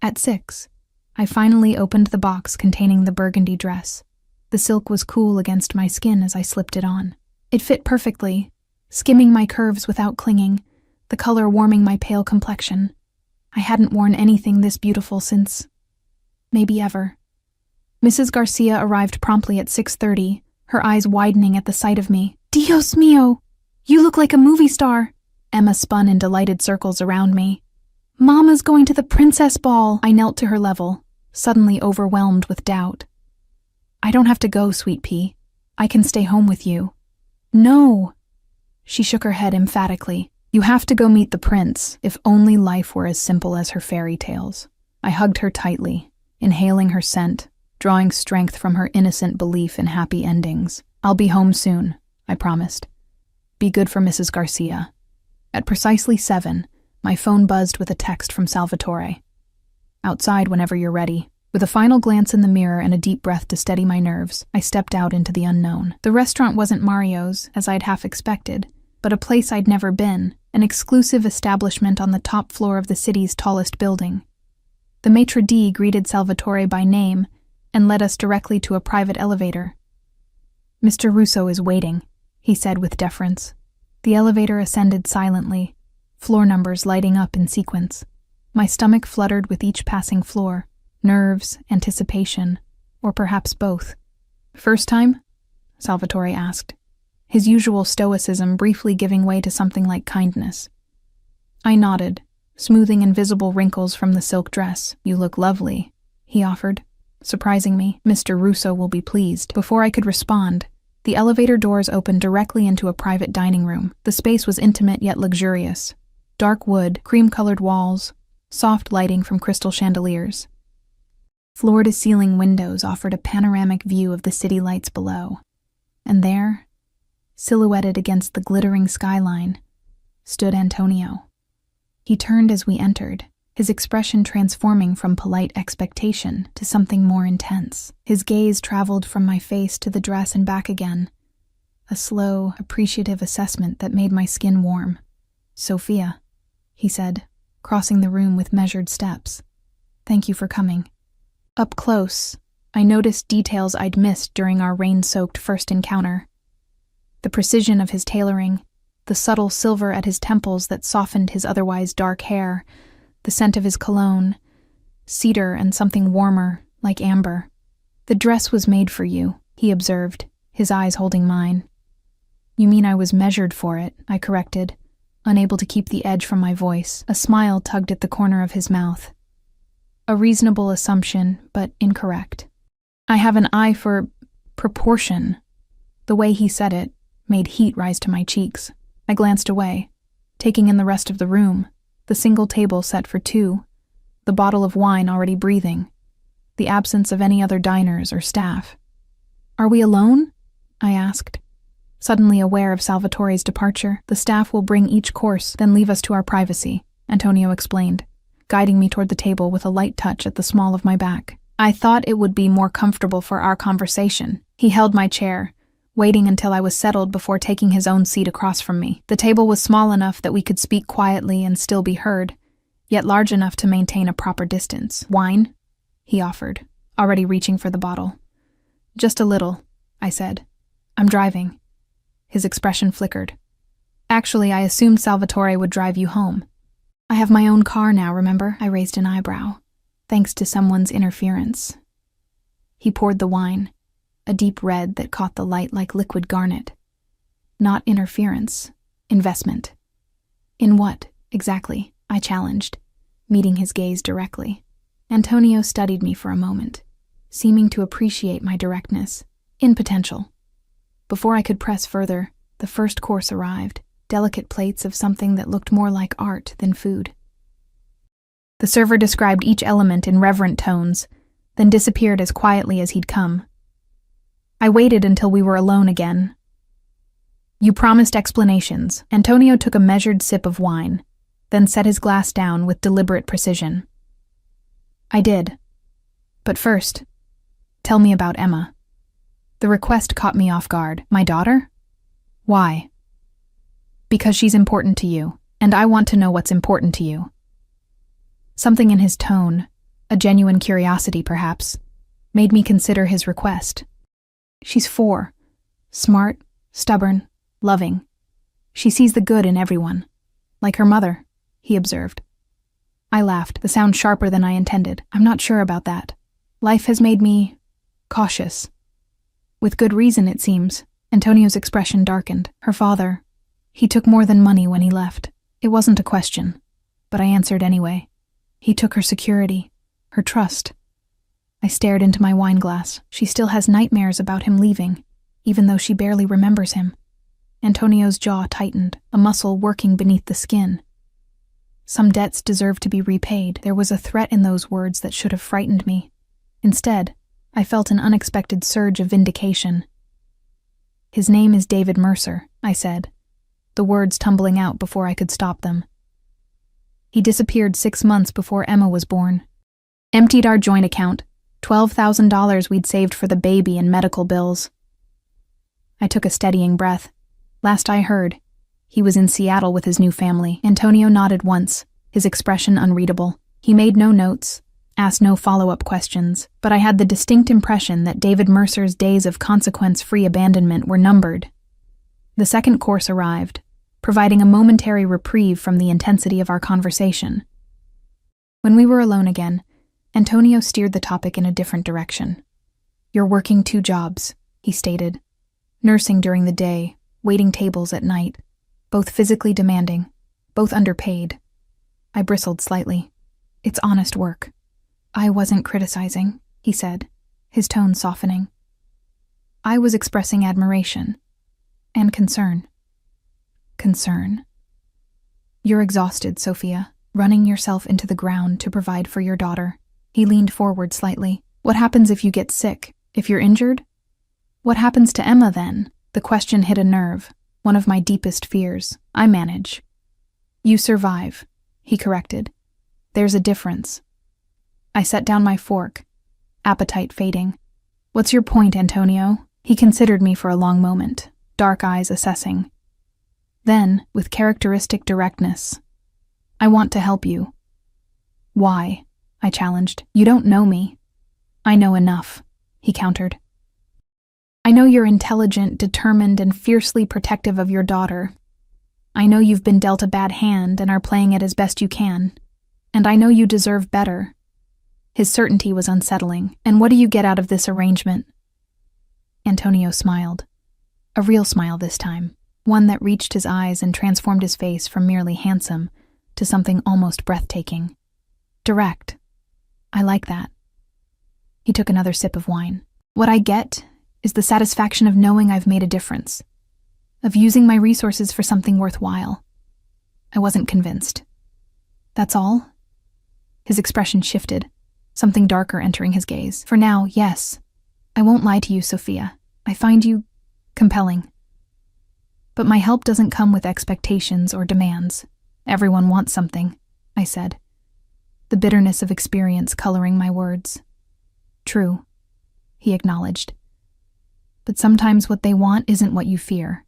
At 6, I finally opened the box containing the burgundy dress. The silk was cool against my skin as I slipped it on. It fit perfectly, skimming my curves without clinging, the color warming my pale complexion. I hadn't worn anything this beautiful since... maybe ever. Mrs. Garcia arrived promptly at 6:30, her eyes widening at the sight of me. Dios mío! You look like a movie star. Emma spun in delighted circles around me. Mama's going to the princess ball. I knelt to her level, suddenly overwhelmed with doubt. I don't have to go, Sweet Pea. I can stay home with you. No. She shook her head emphatically. You have to go meet the prince, if only life were as simple as her fairy tales. I hugged her tightly, inhaling her scent, drawing strength from her innocent belief in happy endings. I'll be home soon, I promised. Be good for Mrs. Garcia. At precisely 7, my phone buzzed with a text from Salvatore. Outside whenever you're ready. With a final glance in the mirror and a deep breath to steady my nerves, I stepped out into the unknown. The restaurant wasn't Mario's, as I'd half expected, but a place I'd never been, an exclusive establishment on the top floor of the city's tallest building. The maitre d' greeted Salvatore by name and led us directly to a private elevator. Mr. Russo is waiting, he said with deference. The elevator ascended silently, floor numbers lighting up in sequence. My stomach fluttered with each passing floor. Nerves, anticipation, or perhaps both. First time? Salvatore asked, his usual stoicism briefly giving way to something like kindness. I nodded, smoothing invisible wrinkles from the silk dress. You look lovely, he offered, surprising me. Mr. Russo will be pleased. Before I could respond, the elevator doors opened directly into a private dining room. The space was intimate yet luxurious. Dark wood, cream-colored walls, soft lighting from crystal chandeliers. Floor-to-ceiling windows offered a panoramic view of the city lights below. And there, silhouetted against the glittering skyline, stood Antonio. He turned as we entered, his expression transforming from polite expectation to something more intense. His gaze traveled from my face to the dress and back again, a slow, appreciative assessment that made my skin warm. Sophia, he said, crossing the room with measured steps. Thank you for coming. Up close, I noticed details I'd missed during our rain-soaked first encounter. The precision of his tailoring, the subtle silver at his temples that softened his otherwise dark hair, the scent of his cologne, cedar and something warmer, like amber. The dress was made for you, he observed, his eyes holding mine. You mean I was measured for it, I corrected, unable to keep the edge from my voice. A smile tugged at the corner of his mouth. A reasonable assumption, but incorrect. I have an eye for proportion. The way he said it made heat rise to my cheeks. I glanced away, taking in the rest of the room, the single table set for 2, the bottle of wine already breathing, the absence of any other diners or staff. Are we alone? I asked, suddenly aware of Salvatore's departure. The staff will bring each course, then leave us to our privacy, Antonio explained, guiding me toward the table with a light touch at the small of my back. I thought it would be more comfortable for our conversation. He held my chair, waiting until I was settled before taking his own seat across from me. The table was small enough that we could speak quietly and still be heard, yet large enough to maintain a proper distance. Wine? He offered, already reaching for the bottle. Just a little, I said. I'm driving. His expression flickered. Actually, I assumed Salvatore would drive you home. I have my own car now, remember? I raised an eyebrow, thanks to someone's interference. He poured the wine, a deep red that caught the light like liquid garnet. Not interference, investment. In what, exactly? I challenged, meeting his gaze directly. Antonio studied me for a moment, seeming to appreciate my directness. In potential. Before I could press further, the first course arrived. Delicate plates of something that looked more like art than food. The server described each element in reverent tones, then disappeared as quietly as he'd come. I waited until we were alone again. You promised explanations. Antonio took a measured sip of wine, then set his glass down with deliberate precision. I did. But first, tell me about Emma. The request caught me off guard. My daughter? Why? Because she's important to you, and I want to know what's important to you. Something in his tone, a genuine curiosity perhaps, made me consider his request. She's 4, smart, stubborn, loving. She sees the good in everyone. Like her mother, he observed. I laughed, the sound sharper than I intended. I'm not sure about that. Life has made me cautious. With good reason, it seems. Antonio's expression darkened. Her father, He took more than money when he left. It wasn't a question, but I answered anyway. He took her security, her trust. I stared into my wine glass. She still has nightmares about him leaving, even though she barely remembers him. Antonio's jaw tightened, a muscle working beneath the skin. Some debts deserve to be repaid. There was a threat in those words that should have frightened me. Instead, I felt an unexpected surge of vindication. His name is David Mercer, I said, the words tumbling out before I could stop them. He disappeared 6 months before Emma was born. Emptied our joint account, $12,000 we'd saved for the baby and medical bills. I took a steadying breath. Last I heard, he was in Seattle with his new family. Antonio nodded once, his expression unreadable. He made no notes, asked no follow-up questions, but I had the distinct impression that David Mercer's days of consequence-free abandonment were numbered. The second course arrived, providing a momentary reprieve from the intensity of our conversation. When we were alone again, Antonio steered the topic in a different direction. "You're working 2 jobs," he stated. "Nursing during the day, waiting tables at night. Both physically demanding, both underpaid." I bristled slightly. "It's honest work." "I wasn't criticizing," he said, his tone softening. "I was expressing admiration and concern." "Concern?" "You're exhausted, Sophia, running yourself into the ground to provide for your daughter." He leaned forward slightly. "What happens if you get sick? If you're injured? What happens to Emma then?" The question hit a nerve, one of my deepest fears. "I manage." "You survive," he corrected. "There's a difference." I set down my fork, appetite fading. "What's your point, Antonio?" He considered me for a long moment, dark eyes assessing. Then, with characteristic directness, "I want to help you." "Why?" I challenged. "You don't know me." "I know enough," he countered. "I know you're intelligent, determined, and fiercely protective of your daughter. I know you've been dealt a bad hand and are playing it as best you can. And I know you deserve better." His certainty was unsettling. "And what do you get out of this arrangement?" Antonio smiled. A real smile this time, one that reached his eyes and transformed his face from merely handsome to something almost breathtaking. Direct. I like that. He took another sip of wine. "What I get is the satisfaction of knowing I've made a difference, of using my resources for something worthwhile." I wasn't convinced. "That's all?" His expression shifted, something darker entering his gaze. "For now, yes. I won't lie to you, Sophia. I find you compelling. But my help doesn't come with expectations or demands. Everyone wants something," I said, the bitterness of experience coloring my words. "True," he acknowledged. "But sometimes what they want isn't what you fear."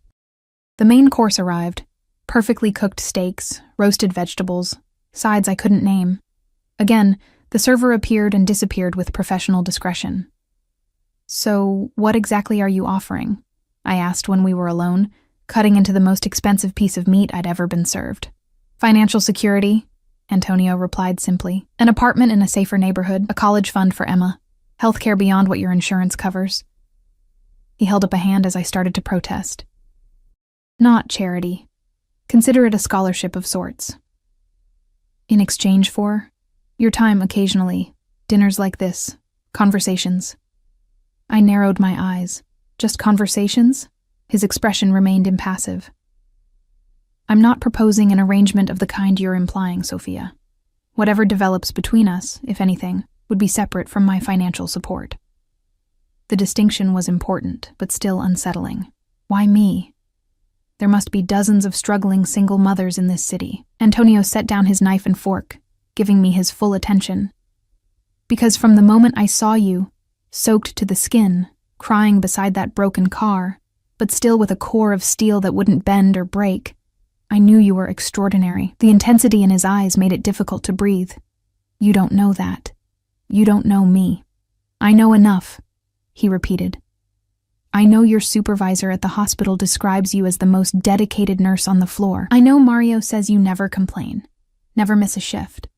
The main course arrived, perfectly cooked steaks, roasted vegetables, sides I couldn't name. Again, the server appeared and disappeared with professional discretion. "So, what exactly are you offering?" I asked when we were alone, cutting into the most expensive piece of meat I'd ever been served. "Financial security," Antonio replied simply. "An apartment in a safer neighborhood, a college fund for Emma, healthcare beyond what your insurance covers." He held up a hand as I started to protest. "Not charity. Consider it a scholarship of sorts." "In exchange for?" "Your time occasionally, dinners like this, conversations." I narrowed my eyes. "Just conversations?" His expression remained impassive. "I'm not proposing an arrangement of the kind you're implying, Sophia. Whatever develops between us, if anything, would be separate from my financial support." The distinction was important, but still unsettling. Why me? There must be dozens of struggling single mothers in this city. Antonio set down his knife and fork, giving me his full attention. "Because from the moment I saw you, soaked to the skin, crying beside that broken car, but still with a core of steel that wouldn't bend or break, I knew you were extraordinary." The intensity in his eyes made it difficult to breathe. "You don't know that. You don't know me." "I know enough," he repeated. "I know your supervisor at the hospital describes you as the most dedicated nurse on the floor. I know Mario says you never complain, never miss a shift.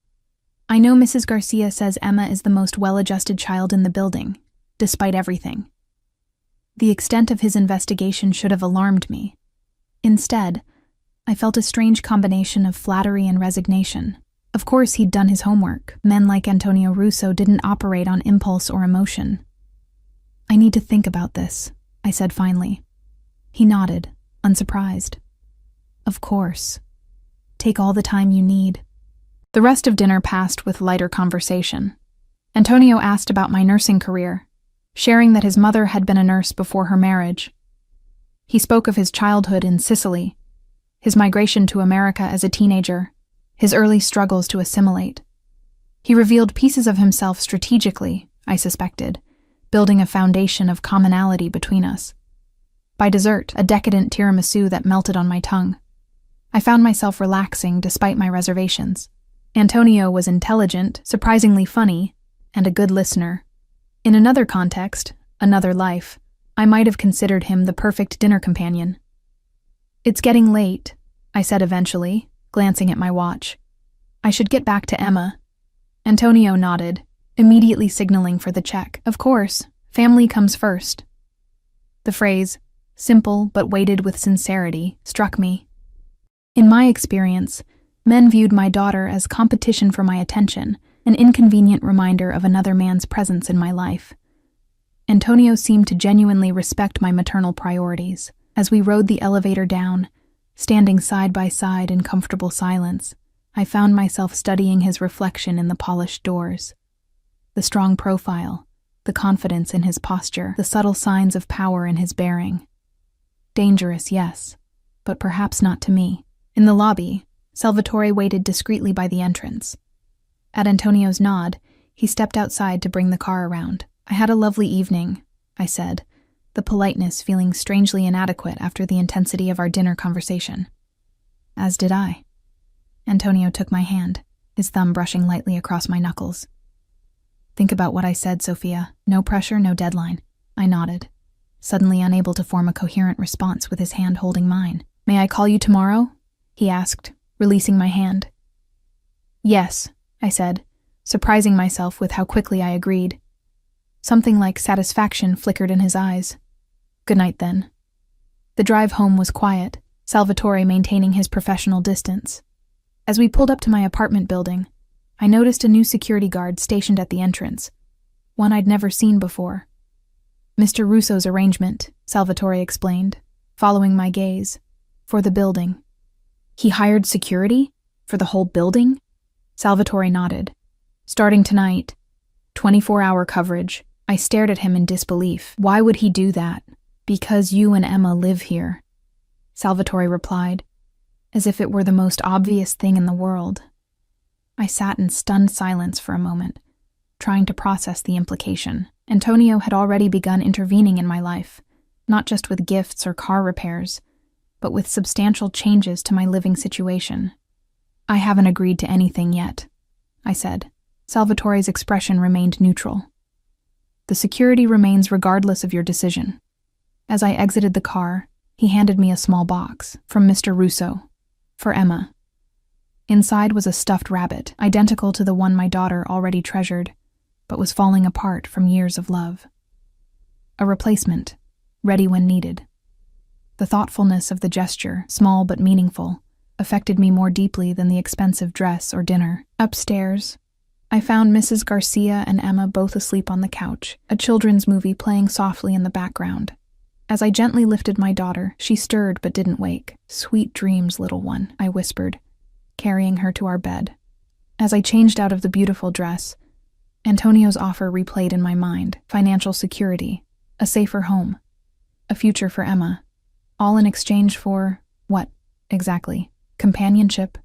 I know Mrs. Garcia says Emma is the most well-adjusted child in the building, despite everything." The extent of his investigation should have alarmed me. Instead, I felt a strange combination of flattery and resignation. Of course, he'd done his homework. Men like Antonio Russo didn't operate on impulse or emotion. "I need to think about this," I said finally. He nodded, unsurprised. "Of course. Take all the time you need." The rest of dinner passed with lighter conversation. Antonio asked about my nursing career, sharing that his mother had been a nurse before her marriage. He spoke of his childhood in Sicily, his migration to America as a teenager, his early struggles to assimilate. He revealed pieces of himself strategically, I suspected, building a foundation of commonality between us. By dessert, a decadent tiramisu that melted on my tongue. I found myself relaxing despite my reservations. Antonio was intelligent, surprisingly funny, and a good listener. In another context, another life, I might have considered him the perfect dinner companion. "It's getting late," I said eventually, glancing at my watch. "I should get back to Emma." Antonio nodded, immediately signaling for the check. Of course, family comes first. The phrase, simple but weighted with sincerity, struck me. In my experience, men viewed my daughter as competition for my attention, an inconvenient reminder of another man's presence in my life. Antonio seemed to genuinely respect my maternal priorities. As we rode the elevator down, standing side by side in comfortable silence, I found myself studying his reflection in the polished doors. The strong profile, the confidence in his posture, the subtle signs of power in his bearing. Dangerous, yes, but perhaps not to me. In the lobby, Salvatore waited discreetly by the entrance. At Antonio's nod, he stepped outside to bring the car around. "I had a lovely evening," I said, the politeness feeling strangely inadequate after the intensity of our dinner conversation. "As did I." Antonio took my hand, his thumb brushing lightly across my knuckles. "Think about what I said, Sophia. No pressure, no deadline." I nodded, suddenly unable to form a coherent response with his hand holding mine. "May I call you tomorrow?" he asked, releasing my hand. "Yes," I said, surprising myself with how quickly I agreed. Something like satisfaction flickered in his eyes. "Good night, then." The drive home was quiet, Salvatore maintaining his professional distance. As we pulled up to my apartment building, I noticed a new security guard stationed at the entrance, one I'd never seen before. "Mr. Russo's arrangement," Salvatore explained, following my gaze, "for the building." "He hired security? For the whole building?" Salvatore nodded. "Starting tonight, 24-hour coverage." I stared at him in disbelief. "Why would he do that?" "Because you and Emma live here," Salvatore replied, as if it were the most obvious thing in the world. I sat in stunned silence for a moment, trying to process the implication. Antonio had already begun intervening in my life, not just with gifts or car repairs, but with substantial changes to my living situation. "I haven't agreed to anything yet," I said. Salvatore's expression remained neutral. "The security remains regardless of your decision." As I exited the car, he handed me a small box from Mr. Russo, for Emma. Inside was a stuffed rabbit, identical to the one my daughter already treasured, but was falling apart from years of love. A replacement, ready when needed. The thoughtfulness of the gesture, small but meaningful, affected me more deeply than the expensive dress or dinner. Upstairs, I found Mrs. Garcia and Emma both asleep on the couch, a children's movie playing softly in the background. As I gently lifted my daughter, she stirred but didn't wake. "Sweet dreams, little one," I whispered, carrying her to our bed. As I changed out of the beautiful dress, Antonio's offer replayed in my mind: financial security, a safer home, a future for Emma, all in exchange for what, exactly? Companionship?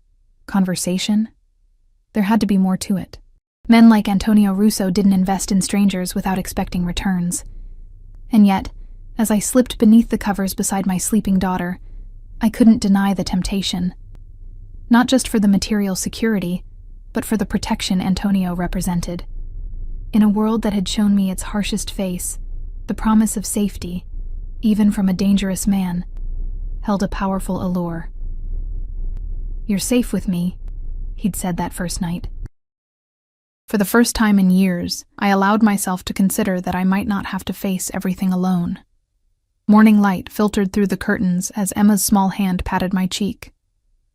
Conversation? There had to be more to it. Men like Antonio Russo didn't invest in strangers without expecting returns. And yet, as I slipped beneath the covers beside my sleeping daughter, I couldn't deny the temptation. Not just for the material security, but for the protection Antonio represented. In a world that had shown me its harshest face, the promise of safety, even from a dangerous man, held a powerful allure. "You're safe with me," he'd said that first night. For the first time in years, I allowed myself to consider that I might not have to face everything alone. Morning light filtered through the curtains as Emma's small hand patted my cheek,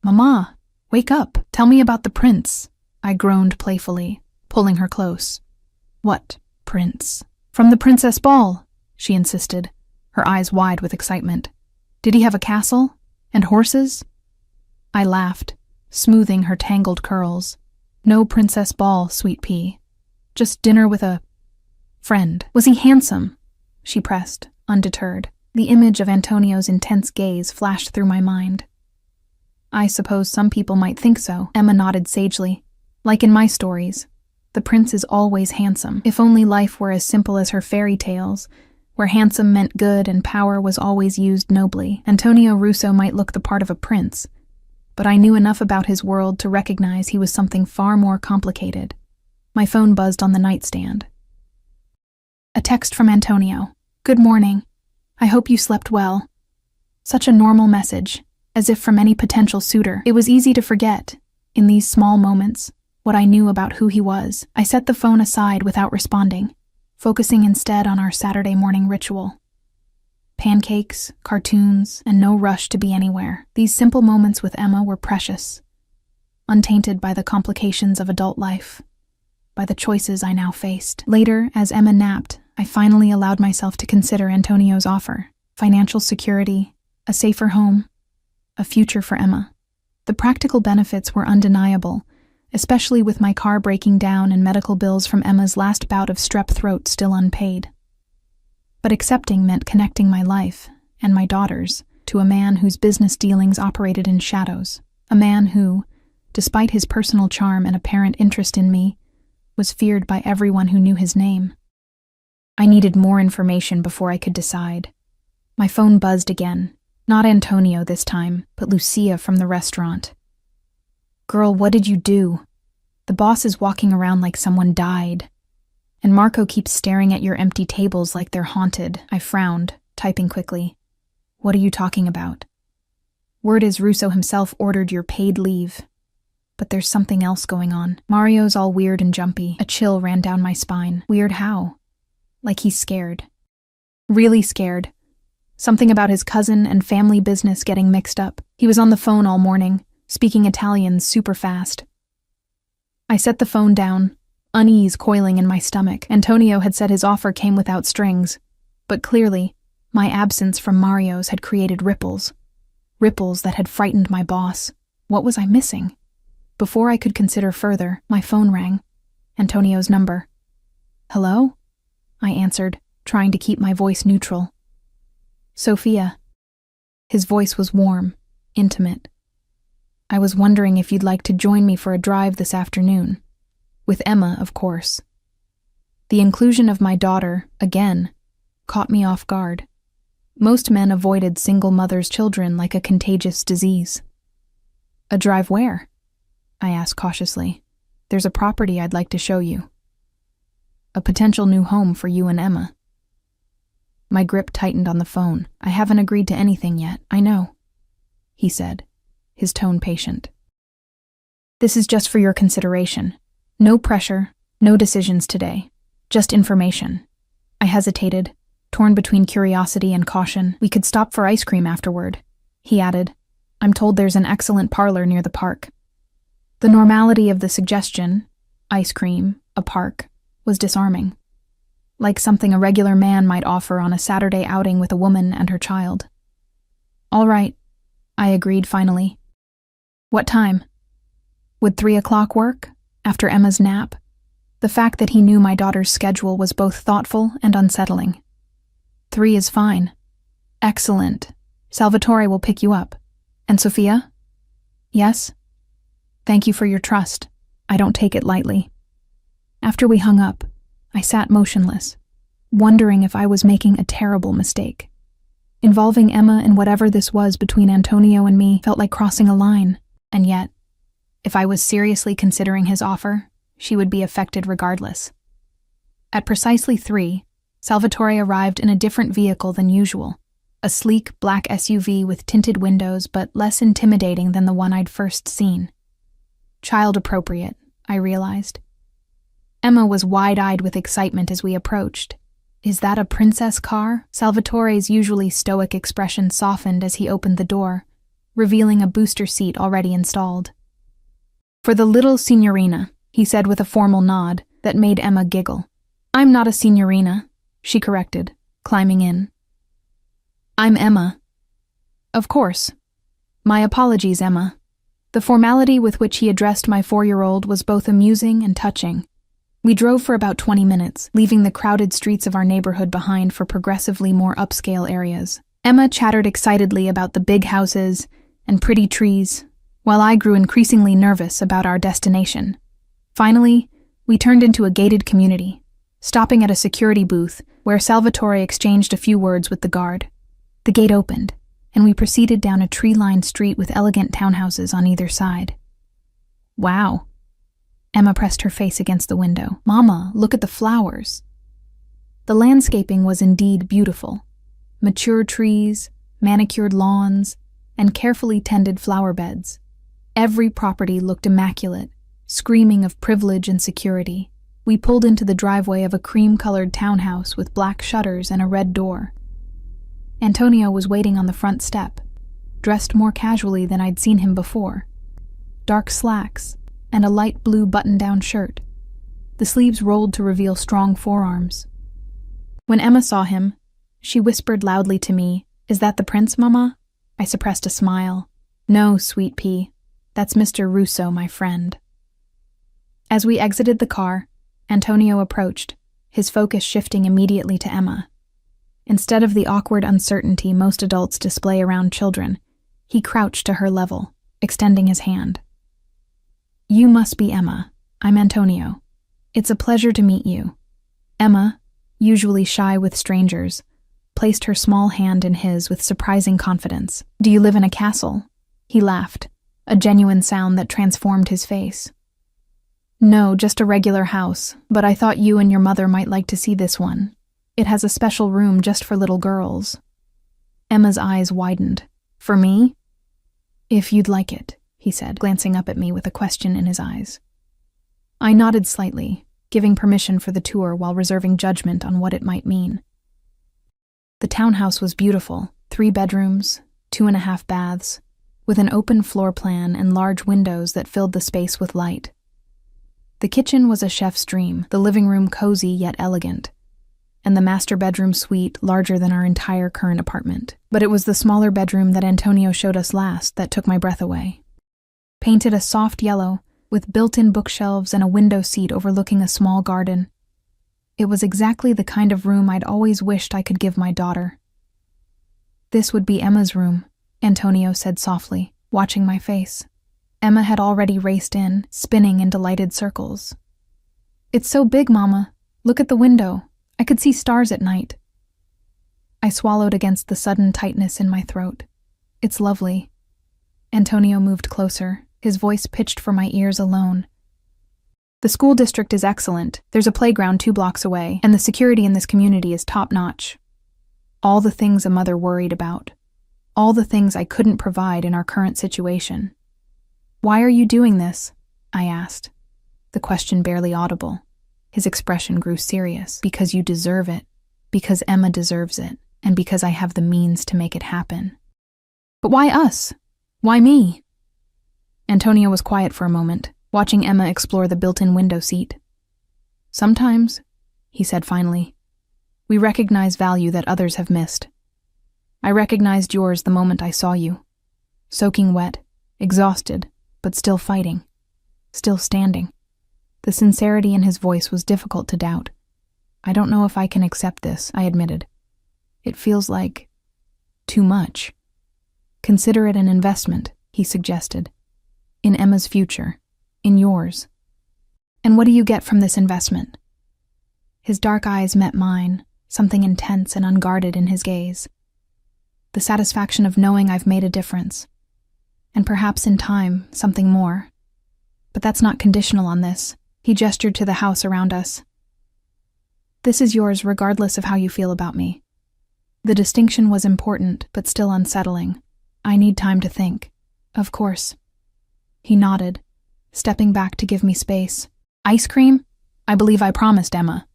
"Mama, wake up. Tell me about the prince," I groaned playfully, pulling her close. "What prince?" "From the princess ball," she insisted, her eyes wide with excitement. "Did he have a castle? And horses?" I laughed, smoothing her tangled curls. "No princess ball, sweet pea. Just dinner with a friend." "Was he handsome?" she pressed, undeterred. The image of Antonio's intense gaze flashed through my mind. "I suppose some people might think so," Emma nodded sagely. "Like in my stories, the prince is always handsome. If only life were as simple as her fairy tales, where handsome meant good and power was always used nobly. Antonio Russo might look the part of a prince, but I knew enough about his world to recognize he was something far more complicated. My phone buzzed on the nightstand. A text from Antonio. "Good morning. I hope you slept well." Such a normal message, as if from any potential suitor. It was easy to forget, in these small moments, what I knew about who he was. I set the phone aside without responding, focusing instead on our Saturday morning ritual. Pancakes, cartoons, and no rush to be anywhere. These simple moments with Emma were precious, untainted by the complications of adult life, by the choices I now faced. Later, as Emma napped, I finally allowed myself to consider Antonio's offer: financial security, a safer home, a future for Emma. The practical benefits were undeniable, especially with my car breaking down and medical bills from Emma's last bout of strep throat still unpaid. But accepting meant connecting my life, and my daughter's, to a man whose business dealings operated in shadows. A man who, despite his personal charm and apparent interest in me, was feared by everyone who knew his name. I needed more information before I could decide. My phone buzzed again. Not Antonio this time, but Lucia from the restaurant. "Girl, what did you do? The boss is walking around like someone died. And Marco keeps staring at your empty tables like they're haunted." I frowned, typing quickly. "What are you talking about?" "Word is Russo himself ordered your paid leave. But there's something else going on. Mario's all weird and jumpy." A chill ran down my spine. "Weird how?" "Like he's scared. Really scared. Something about his cousin and family business getting mixed up. He was on the phone all morning, speaking Italian super fast." I set the phone down, unease coiling in my stomach. Antonio had said his offer came without strings, but clearly, my absence from Mario's had created ripples. Ripples that had frightened my boss. What was I missing? Before I could consider further, my phone rang. Antonio's number. "Hello?" I answered, trying to keep my voice neutral. "Sophia." His voice was warm, intimate. "I was wondering if you'd like to join me for a drive this afternoon. With Emma, of course." The inclusion of my daughter, again, caught me off guard. Most men avoided single mothers' children like a contagious disease. "A drive where?" I asked cautiously. "There's a property I'd like to show you. A potential new home for you and Emma." My grip tightened on the phone. "I haven't agreed to anything yet, I know," he said, his tone patient. "This is just for your consideration. No pressure, no decisions today. Just information." I hesitated, torn between curiosity and caution. "We could stop for ice cream afterward," he added. "I'm told there's an excellent parlor near the park." The normality of the suggestion, ice cream, a park, was disarming. Like something a regular man might offer on a Saturday outing with a woman and her child. "All right," I agreed finally. "What time?" Would 3 o'clock work, after Emma's nap? The fact that he knew my daughter's schedule was both thoughtful and unsettling. 3 is fine." "Excellent. Salvatore will pick you up. And Sophia?" "Yes?" "Thank you for your trust. I don't take it lightly." After we hung up, I sat motionless, wondering if I was making a terrible mistake. Involving Emma in whatever this was between Antonio and me felt like crossing a line, and yet, if I was seriously considering his offer, she would be affected regardless. At precisely 3, Salvatore arrived in a different vehicle than usual, a sleek black SUV with tinted windows but less intimidating than the one I'd first seen. Child-appropriate, I realized. Emma was wide-eyed with excitement as we approached. "Is that a princess car?" Salvatore's usually stoic expression softened as he opened the door, revealing a booster seat already installed. "For the little signorina," he said with a formal nod that made Emma giggle. "I'm not a signorina," she corrected, climbing in. "I'm Emma." "Of course. My apologies, Emma." The formality with which he addressed my 4-year-old was both amusing and touching. We drove for about 20 minutes, leaving the crowded streets of our neighborhood behind for progressively more upscale areas. Emma chattered excitedly about the big houses and pretty trees, while I grew increasingly nervous about our destination. Finally, we turned into a gated community, stopping at a security booth where Salvatore exchanged a few words with the guard. The gate opened, and we proceeded down a tree-lined street with elegant townhouses on either side. "Wow." Emma pressed her face against the window. "Mama, look at the flowers." The landscaping was indeed beautiful. Mature trees, manicured lawns, and carefully tended flower beds. Every property looked immaculate, screaming of privilege and security. We pulled into the driveway of a cream-colored townhouse with black shutters and a red door. Antonio was waiting on the front step, dressed more casually than I'd seen him before. Dark slacks and a light blue button-down shirt. The sleeves rolled to reveal strong forearms. When Emma saw him, she whispered loudly to me, "Is that the prince, Mama?" I suppressed a smile. "No, sweet pea. That's Mr. Russo, my friend." As we exited the car, Antonio approached, his focus shifting immediately to Emma. Instead of the awkward uncertainty most adults display around children, he crouched to her level, extending his hand. "You must be Emma. I'm Antonio. It's a pleasure to meet you." Emma, usually shy with strangers, placed her small hand in his with surprising confidence. "Do you live in a castle?" He laughed, a genuine sound that transformed his face. "No, just a regular house, but I thought you and your mother might like to see this one. It has a special room just for little girls." Emma's eyes widened. "For me?" "If you'd like it," he said, glancing up at me with a question in his eyes. I nodded slightly, giving permission for the tour while reserving judgment on what it might mean. The townhouse was beautiful, 3 bedrooms, 2.5 baths, with an open floor plan and large windows that filled the space with light. The kitchen was a chef's dream, the living room cozy yet elegant, and the master bedroom suite larger than our entire current apartment. But it was the smaller bedroom that Antonio showed us last that took my breath away. Painted a soft yellow, with built-in bookshelves and a window seat overlooking a small garden. It was exactly the kind of room I'd always wished I could give my daughter. "This would be Emma's room," Antonio said softly, watching my face. Emma had already raced in, spinning in delighted circles. "It's so big, Mama. Look at the window. I could see stars at night." I swallowed against the sudden tightness in my throat. "It's lovely." Antonio moved closer, his voice pitched for my ears alone. "The school district is excellent. There's a playground 2 blocks away, and the security in this community is top-notch. All the things a mother worried about. All the things I couldn't provide in our current situation." "Why are you doing this?" I asked, the question barely audible. His expression grew serious. "Because you deserve it, because Emma deserves it, and because I have the means to make it happen." "But why us? Why me?" Antonio was quiet for a moment, watching Emma explore the built-in window seat. "Sometimes," he said finally, "we recognize value that others have missed. I recognized yours the moment I saw you. Soaking wet, exhausted, but still fighting, still standing." The sincerity in his voice was difficult to doubt. "I don't know if I can accept this," I admitted. "It feels like too much." "Consider it an investment," he suggested. "In Emma's future, in yours." "And what do you get from this investment?" His dark eyes met mine, something intense and unguarded in his gaze. "The satisfaction of knowing I've made a difference. And perhaps in time, something more. But that's not conditional on this." He gestured to the house around us. "This is yours regardless of how you feel about me." The distinction was important, but still unsettling. "I need time to think." "Of course." He nodded, stepping back to give me space. "Ice cream? I believe I promised Emma."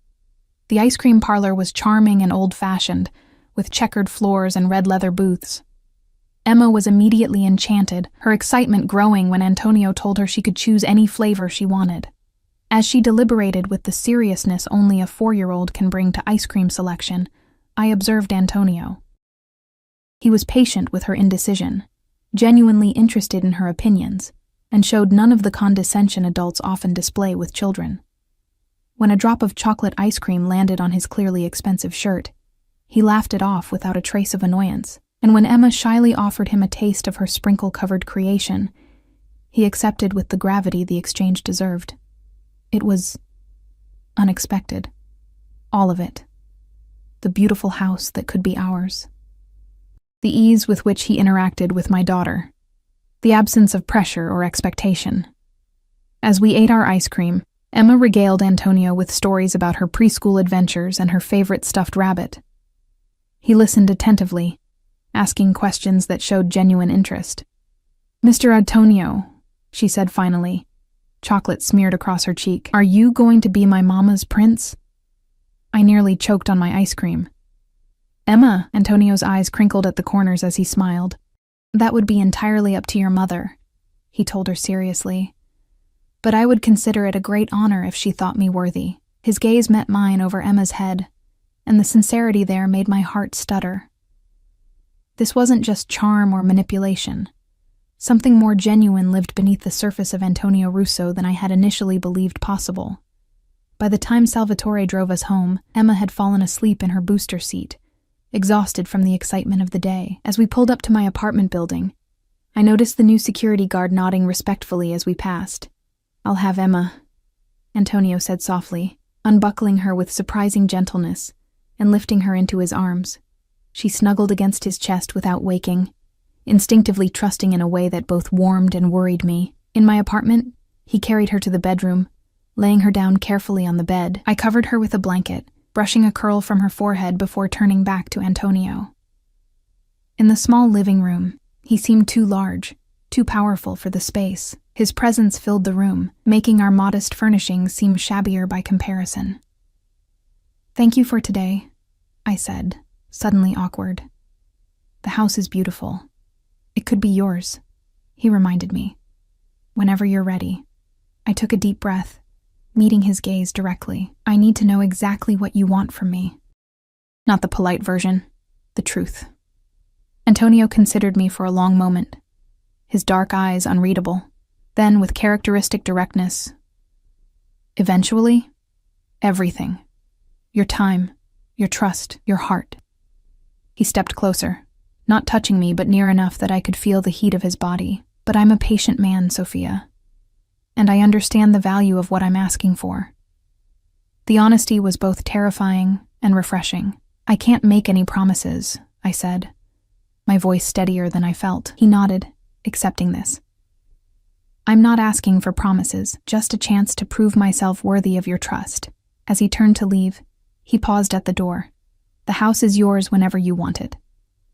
The ice cream parlor was charming and old-fashioned, with checkered floors and red leather booths. Emma was immediately enchanted, her excitement growing when Antonio told her she could choose any flavor she wanted. As she deliberated with the seriousness only a 4-year-old can bring to ice cream selection, I observed Antonio. He was patient with her indecision, genuinely interested in her opinions, and showed none of the condescension adults often display with children. When a drop of chocolate ice cream landed on his clearly expensive shirt, he laughed it off without a trace of annoyance, and when Emma shyly offered him a taste of her sprinkle-covered creation, he accepted with the gravity the exchange deserved. It was unexpected. All of it. The beautiful house that could be ours. The ease with which he interacted with my daughter. The absence of pressure or expectation. As we ate our ice cream, Emma regaled Antonio with stories about her preschool adventures and her favorite stuffed rabbit. He listened attentively, asking questions that showed genuine interest. "Mr. Antonio," she said finally, chocolate smeared across her cheek, "are you going to be my mama's prince?" I nearly choked on my ice cream. "Emma," Antonio's eyes crinkled at the corners as he smiled. "That would be entirely up to your mother," he told her seriously. "But I would consider it a great honor if she thought me worthy." His gaze met mine over Emma's head, and the sincerity there made my heart stutter. This wasn't just charm or manipulation. Something more genuine lived beneath the surface of Antonio Russo than I had initially believed possible. By the time Salvatore drove us home, Emma had fallen asleep in her booster seat, exhausted from the excitement of the day. As we pulled up to my apartment building, I noticed the new security guard nodding respectfully as we passed. "I'll have Emma," Antonio said softly, unbuckling her with surprising gentleness and lifting her into his arms. She snuggled against his chest without waking, instinctively trusting in a way that both warmed and worried me. In my apartment, he carried her to the bedroom, laying her down carefully on the bed. I covered her with a blanket, brushing a curl from her forehead before turning back to Antonio. In the small living room, he seemed too large, too powerful for the space. His presence filled the room, making our modest furnishings seem shabbier by comparison. "Thank you for today," I said, suddenly awkward. "The house is beautiful. It could be yours," he reminded me. "Whenever you're ready." I took a deep breath, meeting his gaze directly. "I need to know exactly what you want from me." Not the polite version, the truth. Antonio considered me for a long moment, his dark eyes unreadable. Then, with characteristic directness, "Eventually, everything. Your time, your trust, your heart." He stepped closer, not touching me but near enough that I could feel the heat of his body. "But I'm a patient man, Sophia, and I understand the value of what I'm asking for." The honesty was both terrifying and refreshing. "I can't make any promises," I said, my voice steadier than I felt. He nodded, accepting this. "I'm not asking for promises, just a chance to prove myself worthy of your trust." As he turned to leave, he paused at the door. "The house is yours whenever you want it.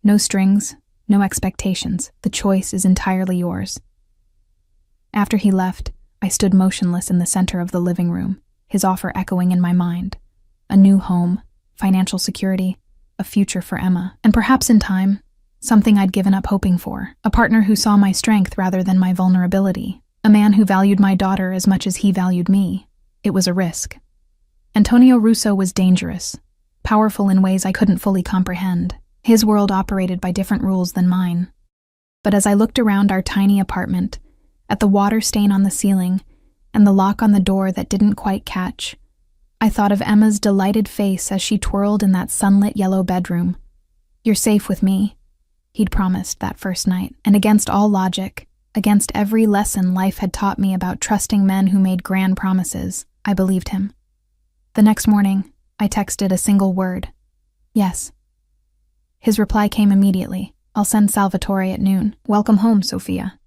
No strings, no expectations. The choice is entirely yours." After he left, I stood motionless in the center of the living room, his offer echoing in my mind. A new home, financial security, a future for Emma, and perhaps in time, something I'd given up hoping for. A partner who saw my strength rather than my vulnerability. A man who valued my daughter as much as he valued me. It was a risk. Antonio Russo was dangerous, powerful in ways I couldn't fully comprehend. His world operated by different rules than mine. But as I looked around our tiny apartment, at the water stain on the ceiling and the lock on the door that didn't quite catch, I thought of Emma's delighted face as she twirled in that sunlit yellow bedroom. "You're safe with me," he'd promised that first night, and against all logic, against every lesson life had taught me about trusting men who made grand promises, I believed him. The next morning, I texted a single word: "Yes." His reply came immediately: "I'll send Salvatore at noon. Welcome home, Sophia."